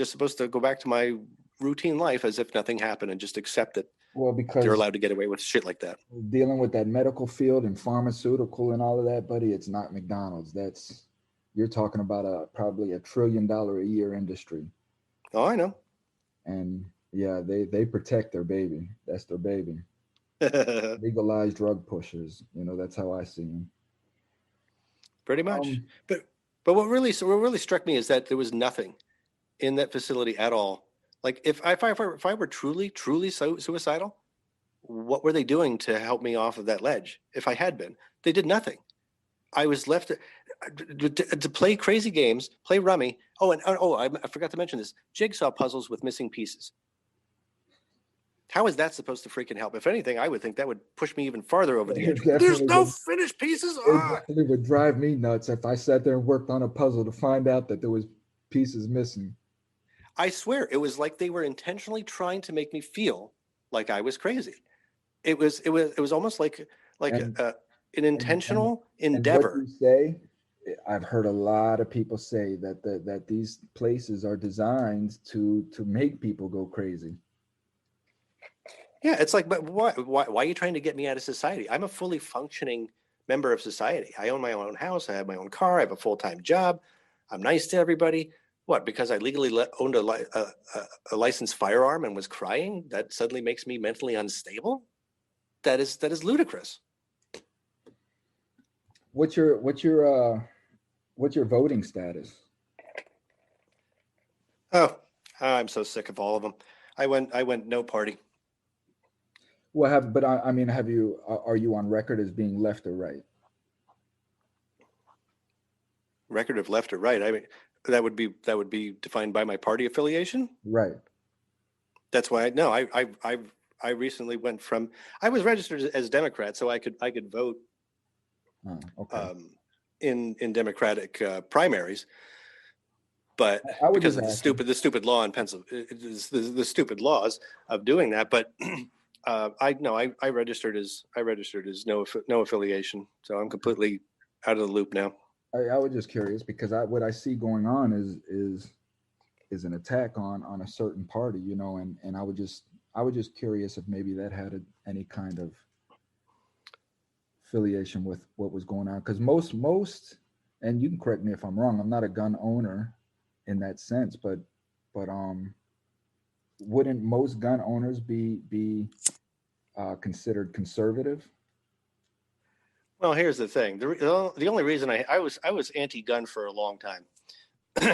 supposed to go back to my routine life as if nothing happened and just accept that. Well, because they're allowed to get away with shit like that. Dealing with that medical field and pharmaceutical and all of that, buddy, it's not McDonald's. You're talking about probably $1 trillion a year industry. Oh, I know. And yeah, they protect their baby. That's their baby. Legalized drug pushers. That's how I see them. Pretty much. But what really struck me is that there was nothing in that facility at all. Like if I were truly suicidal, what were they doing to help me off of that ledge? If I had been, they did nothing. I was left to play crazy games, play rummy. I forgot to mention this: jigsaw puzzles with missing pieces. How is that supposed to freaking help? If anything, I would think that would push me even farther over the edge. There's no finished pieces. It would drive me nuts if I sat there and worked on a puzzle to find out that there was pieces missing. I swear, it was like they were intentionally trying to make me feel like I was crazy. It was almost like an intentional endeavor. And what you say, I've heard a lot of people say that these places are designed to make people go crazy. Yeah, it's like, but why are you trying to get me out of society? I'm a fully functioning member of society. I own my own house. I have my own car. I have a full-time job. I'm nice to everybody. What? Because I legally owned a licensed firearm and was crying, that suddenly makes me mentally unstable? That is ludicrous. What's your voting status? Oh, I'm so sick of all of them. I went no party. Well, are you on record as being left or right? Record of left or right? I mean, that would be defined by my party affiliation. Right. That's why I recently went from, I was registered as Democrat, so I could vote in Democratic primaries, but because of the stupid law in Pennsylvania, the stupid laws of doing that. But I registered as no affiliation, so I'm completely out of the loop now. I was just curious because what I see going on is an attack on a certain party, and I was just curious if maybe that had any kind of affiliation with what was going on, because most, and you can correct me if I'm wrong, I'm not a gun owner in that sense, but wouldn't most gun owners be considered conservative? Well, here's the thing. The only reason I was anti-gun for a long time,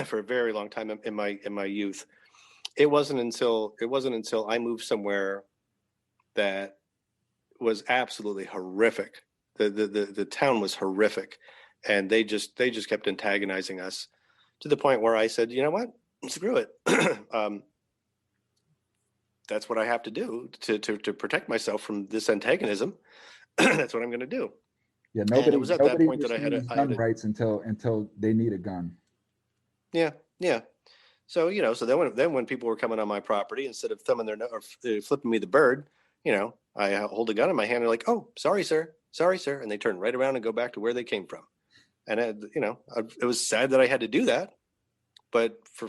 for a very long time in my youth. It wasn't until I moved somewhere that was absolutely horrific. The town was horrific, and they just kept antagonizing us to the point where I said, you know what, screw it. That's what I have to do to protect myself from this antagonism. That's what I'm going to do. Yeah, nobody was at that point that I had gun rights until they need a gun. Yeah. So then when people were coming on my property, instead of thumbing their nose or flipping me the bird, I hold a gun in my hand and like, oh, sorry, sir, and they turn right around and go back to where they came from. And it was sad that I had to do that, but for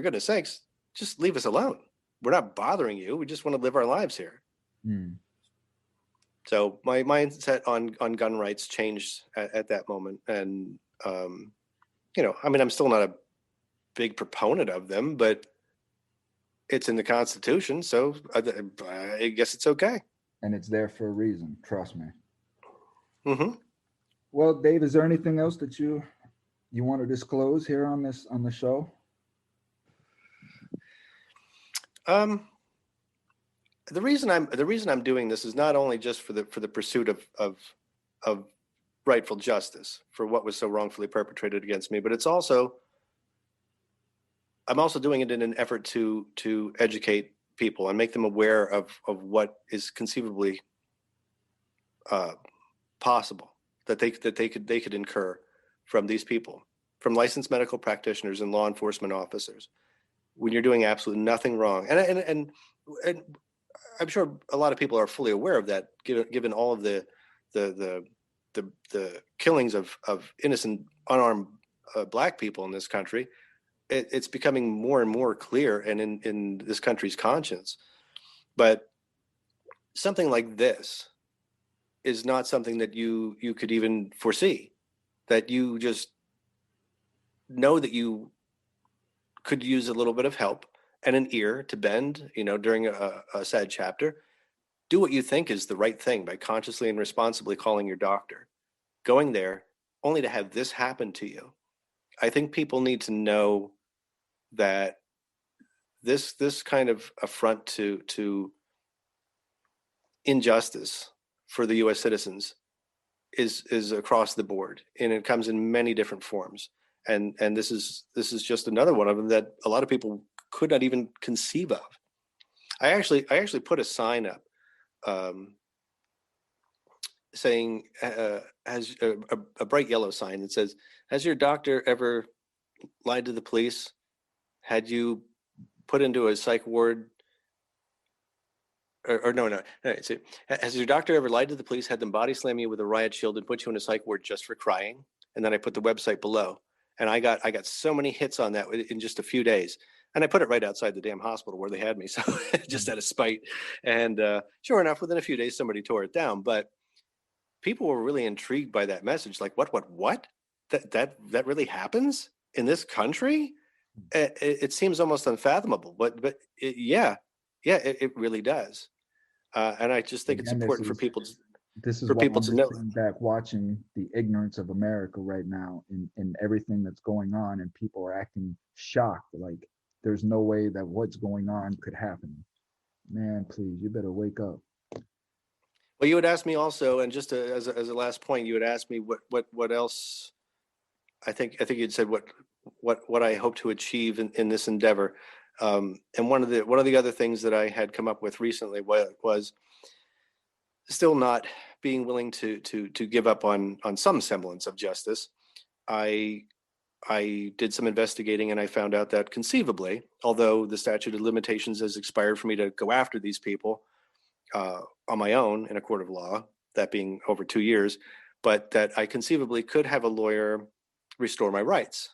goodness sakes, just leave us alone. We're not bothering you. We just want to live our lives here. So my mindset on gun rights changed at that moment. And, I'm still not a big proponent of them, but it's in the Constitution. So I guess it's okay. and it's there for a reason. Trust me. Hmm. Well, Dave, is there anything else that you want to disclose here on the show? Um, the reason I'm doing this is not only just for the pursuit of rightful justice for what was so wrongfully perpetrated against me, but I'm also doing it in an effort to educate people and make them aware of what is conceivably uh, possible that they could incur from these people, from licensed medical practitioners and law enforcement officers, when you're doing absolutely nothing wrong. And I'm sure a lot of people are fully aware of that, given all of the the killings of innocent unarmed black people in this country. It's becoming more and more clear and in this country's conscience. But something like this is not something that you could even foresee. That you just know that you could use a little bit of help and an ear to bend, during a sad chapter. Do what you think is the right thing by consciously and responsibly calling your doctor, going there only to have this happen to you. I think people need to know that this kind of affront to injustice for the U.S. citizens is across the board, and it comes in many different forms. And this is just another one of them that a lot of people could not even conceive of. I actually put a sign up, um, saying, has a bright yellow sign that says, "Has your doctor ever lied to the police? Had you put into a psych ward?" Or no, no. See, has your doctor ever lied to the police, had them body slam you with a riot shield, and put you in a psych ward just for crying? And then I put the website below, and I got so many hits on that in just a few days. And I put it right outside the damn hospital where they had me, so just out of spite. And sure enough, within a few days, somebody tore it down. But people were really intrigued by that message. Like, what? That really happens in this country? It seems almost unfathomable, but yeah, it really does. And I just think it's Again, this important for is people this is for why people I'm to just know. sitting back watching the ignorance of America right now in everything that's going on, and people are acting shocked, like there's no way that what's going on could happen. Man, please, you better wake up. Well, you would ask me also, and just as a last point, you would ask me what else. I think you'd said what I hope to achieve in this endeavor. And one of the other things that I had come up with recently was still not being willing to give up on some semblance of justice. I I did some investigating and I found out that conceivably, although the statute of limitations has expired for me to go after these people on my own in a court of law, that being over 2 years, but that I conceivably could have a lawyer restore my rights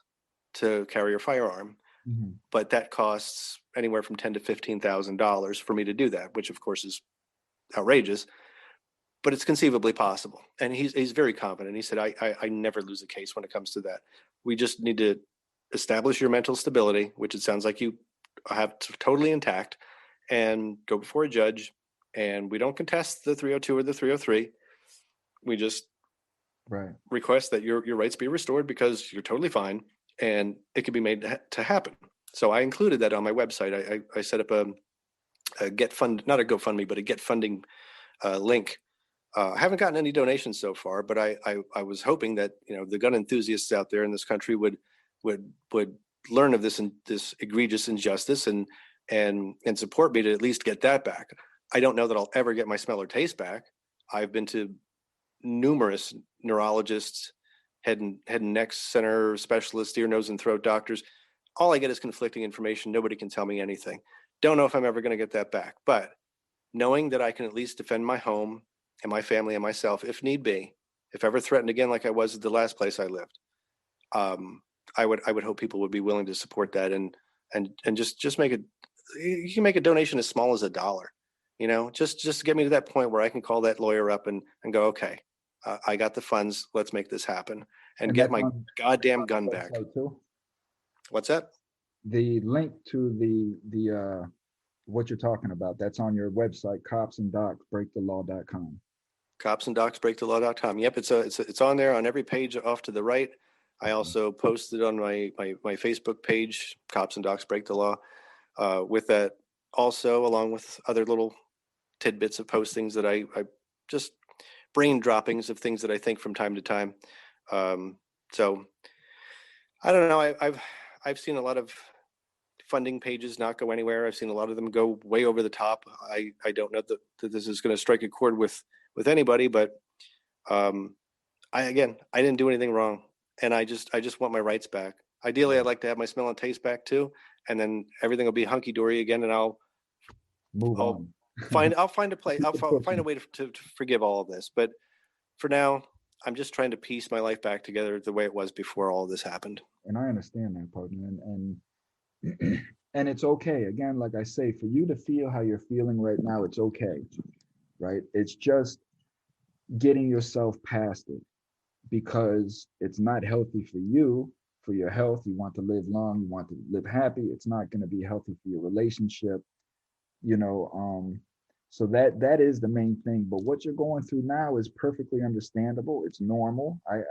to carry a firearm. Mhm. But that costs anywhere from $10,000 to $15,000 for me to do that, which of course is outrageous, but it's conceivably possible. And he's very confident. He said, I never lose a case when it comes to that. We just need to establish your mental stability, which it sounds like you have totally intact, and go before a judge. And we don't contest the 302 or the 303. We just Right. request that your rights be restored because you're totally fine, and it can be made to happen. So I included that on my website. I set up a get fund, not a GoFundMe, but a get funding link. I haven't gotten any donations so far, but I was hoping that the gun enthusiasts out there in this country would learn of this egregious injustice and support me to at least get that back. I don't know that I'll ever get my smell or taste back. I've been to numerous neurologists, head and neck center specialists, ear, nose, and throat doctors. All I get is conflicting information. Nobody can tell me anything. Don't know if I'm ever going to get that back, but knowing that I can at least defend my home and my family and myself if need be, if ever threatened again like I was at the last place I lived, um, I would hope people would be willing to support that and just make it. You can make a donation as small as $1. Just to get me to that point where I can call that lawyer up and go, okay, I got the funds. Let's make this happen and And get that's my that's goddamn on gun the back. website too. What's that? The link to the what you're talking about. That's on your website, copsanddocsbreakthelaw.com. Copsanddocsbreakthelaw.com. Yep, it's on there on every page off to the right. I also posted on my Facebook page, Cops and Docs Break the Law. With that, also along with other little tidbits of postings that I just brain droppings of things that I think from time to time. So I don't know. I've seen a lot of funding pages not go anywhere. I've seen a lot of them go way over the top. I don't know that this is going to strike a chord with anybody, but I didn't do anything wrong, and I just want my rights back. Ideally, I'd like to have my smell and taste back too, and then everything will be hunky dory again, and Move I'll on. I'll find a place. I'll find a way to forgive all of this. But for now, I'm just trying to piece my life back together the way it was before all of this happened. And I understand that, partner. And it's okay. Again, like I say, for you to feel how you're feeling right now, it's okay. Right? It's just getting yourself past it, because it's not healthy for you, for your health. You want to live long, you want to live happy. It's not going to be healthy for your relationship, you know. So that is the main thing. But what you're going through now is perfectly understandable. It's normal. I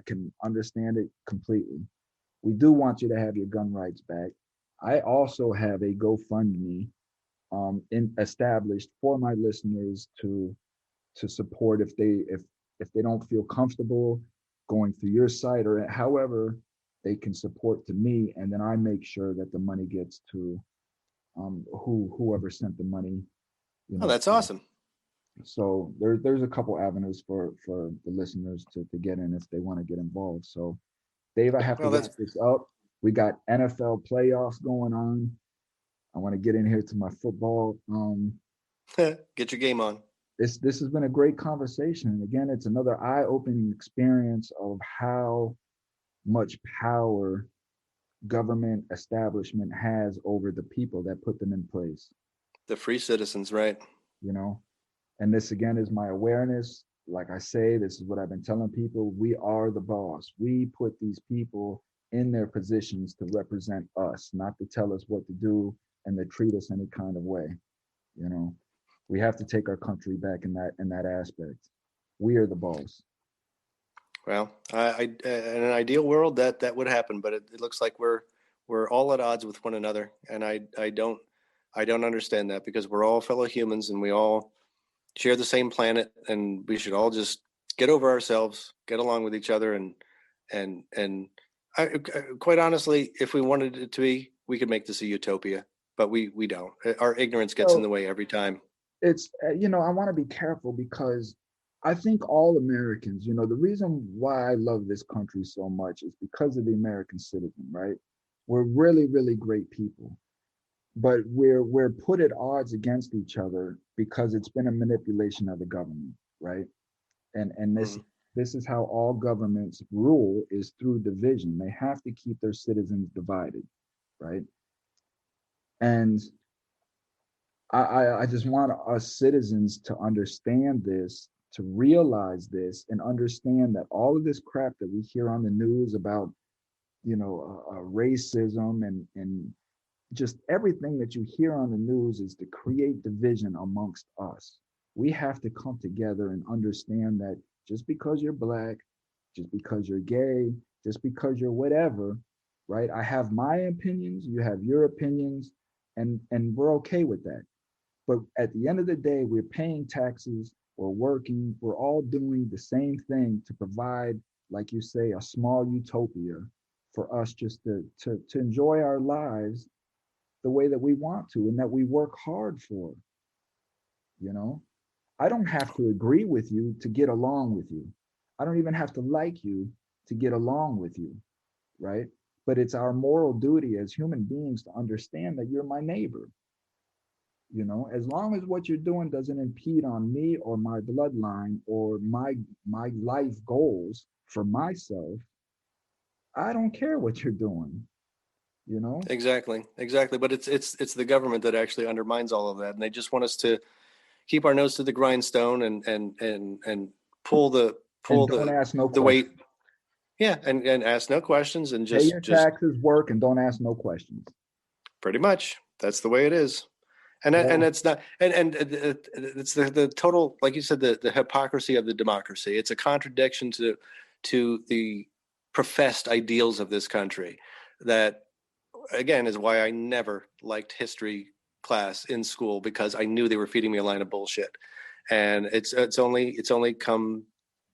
can understand it completely. We do want you to have your gun rights back. I also have a GoFundMe established for my listeners to support if they don't feel comfortable going through your site, or however they can support to me, and then I make sure that the money gets to whoever sent the money. Oh, that's awesome. So there's a couple avenues for the listeners to get in if they want to get involved. So Dave, I have to wrap this up. We got NFL playoffs going on. I want to get in here to my football. Get your game on. This has been a great conversation. And again, it's another eye-opening experience of how much power government establishment has over the people that put them in place. The free citizens, right? You know, and this again is my awareness. Like I say, this is what I've been telling people. We are the boss. We put these people in their positions to represent us, not to tell us what to do and to treat us any kind of way. You know, we have to take our country back in that aspect. We are the boss. Well, in an ideal world that would happen, but it looks like we're all at odds with one another, and I don't understand that, because we're all fellow humans and we all share the same planet, and we should all just get over ourselves, get along with each other, and quite honestly, if we wanted it to be, we could make this a utopia, but we don't. Our ignorance gets in the way every time. It's I want to be careful, because I think all Americans, the reason why I love this country so much is because of the American citizen, right? We're really, really great people, but we're put at odds against each other because it's been a manipulation of the government, right? And this is how all governments rule, is through division. They have to keep their citizens divided, right? And I just want us citizens to understand this, to realize this, and understand that all of this crap that we hear on the news about, racism and just everything that you hear on the news is to create division amongst us. We have to come together and understand that just because you're black, just because you're gay, just because you're whatever, right? I have my opinions, you have your opinions, and we're okay with that. But at the end of the day, we're paying taxes, we're working, we're all doing the same thing to provide, like you say, a small utopia for us just to enjoy our lives the way that we want to and that we work hard for. I don't have to agree with you to get along with you. I don't even have to like you to get along with you, right? But it's our moral duty as human beings to understand that you're my neighbor. As long as what you're doing doesn't impede on me or my bloodline or my life goals for myself, I don't care what you're doing. Exactly. But it's the government that actually undermines all of that, and they just want us to keep our nose to the grindstone and pull the don't ask no the weight. Yeah, and ask no questions and pay your taxes, work, and don't ask no questions. Pretty much, that's the way it is. And Well, it's not, and it's the total, like you said, the hypocrisy of the democracy. It's a contradiction to the professed ideals of this country. That again is why I never liked history class in school, because I knew they were feeding me a line of bullshit. And it's only come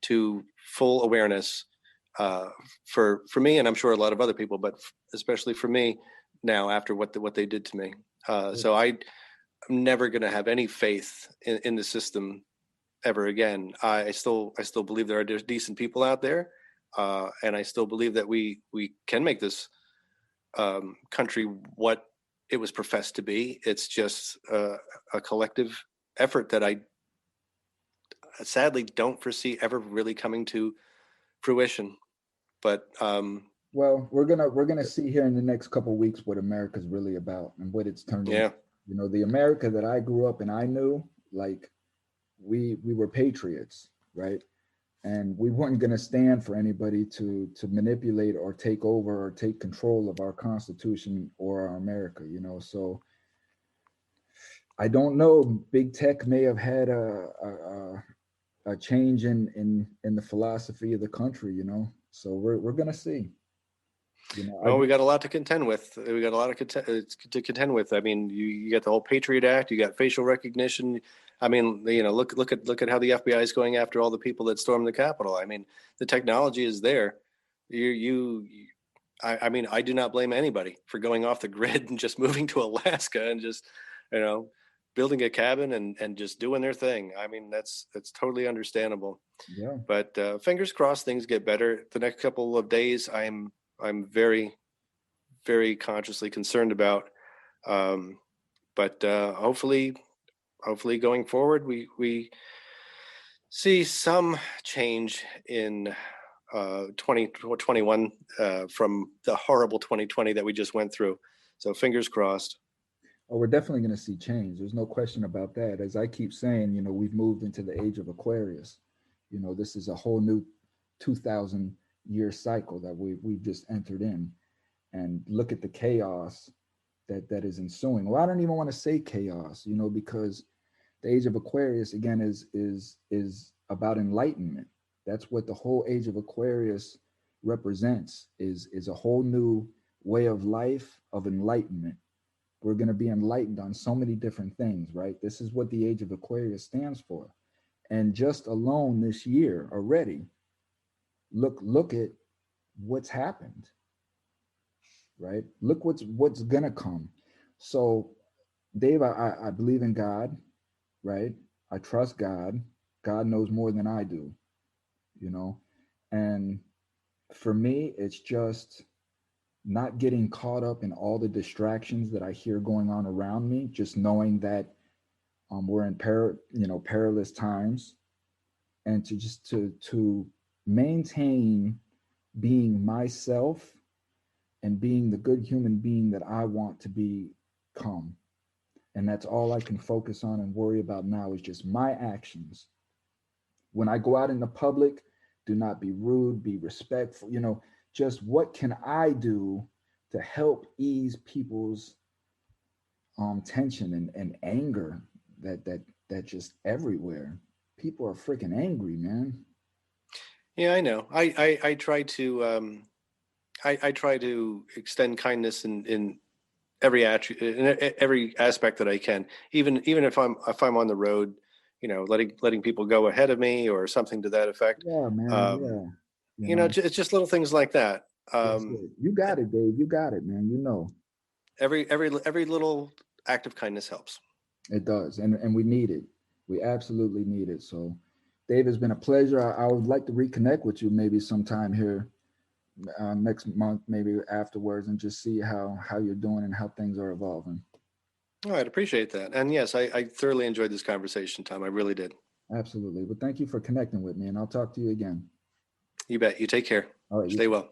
to full awareness for me, and I'm sure a lot of other people, but especially for me now after what they did to me. So I'm never going to have any faith in the system ever again. I still believe there are decent people out there, and I still believe that we can make this country what it was professed to be. It's just a collective effort that I sadly don't foresee ever really coming to fruition. But well, we're gonna see here in the next couple of weeks what America's really about and what it's turned into. yeah, You know, the America that I grew up and I knew, like we were patriots, right? And we weren't going to stand for anybody to manipulate or take over or take control of our constitution or our America, you know. So I don't know, big tech may have had a change in the philosophy of the country, you know. So we're going to see, you know. I well, we just got a lot to contend with. We got a lot of to contend with. I mean, you got the whole Patriot Act. You got facial recognition. I mean, look at how the FBI is going after all the people that stormed the Capitol. I mean, the technology is there. You I mean, I do not blame anybody for going off the grid and just moving to Alaska and just, you know, building a cabin and just doing their thing. I mean, that's totally understandable. yeah. But fingers crossed, things get better. The next couple of days, I'm very very consciously concerned about. Um, but hopefully going forward, we see some change in 2021 from the horrible 2020 that we just went through. So fingers crossed. Oh, we're definitely going to see change. There's no question about that. As I keep saying, you know, we've moved into the age of Aquarius. You know, this is a whole new 2,000 year cycle that we've just entered in. And look at the chaos that is ensuing. Well, I don't even want to say chaos, you know, because the age of Aquarius again is about enlightenment. That's what the whole age of Aquarius represents, is a whole new way of life of enlightenment. We're going to be enlightened on so many different things, right? This is what the age of Aquarius stands for. And just alone this year already, look at what's happened, right? Look what's gonna come. So, Dave, I believe in God, right? I trust God. God knows more than I do, you know. And for me, it's just not getting caught up in all the distractions that I hear going on around me. Just knowing that we're in perilous times, and to just to maintain being myself and being the good human being that I want to become. And that's all I can focus on and worry about now is just my actions. When I go out in the public, do not be rude, be respectful, you know, just what can I do to help ease people's tension and anger that just everywhere. People are freaking angry, man. Yeah, I know. I try to I try to extend kindness in every aspect that I can. Even if I'm on the road, you know, letting people go ahead of me or something to that effect. Yeah, man. Um, Yeah. You you know, know, it's just little things like that. that's it. You got it, Dave. You got it, man. You know. Every little act of kindness helps. It does, and we need it. We absolutely need it. So, Dave, it's been a pleasure. I would like to reconnect with you maybe sometime here next month, maybe afterwards, and just see how you're doing and how things are evolving. All right, appreciate that. And yes, I thoroughly enjoyed this conversation, Tom. I really did. Absolutely. Well, thank you for connecting with me, and I'll talk to you again. You bet. You take care. All right, you Stay too. well.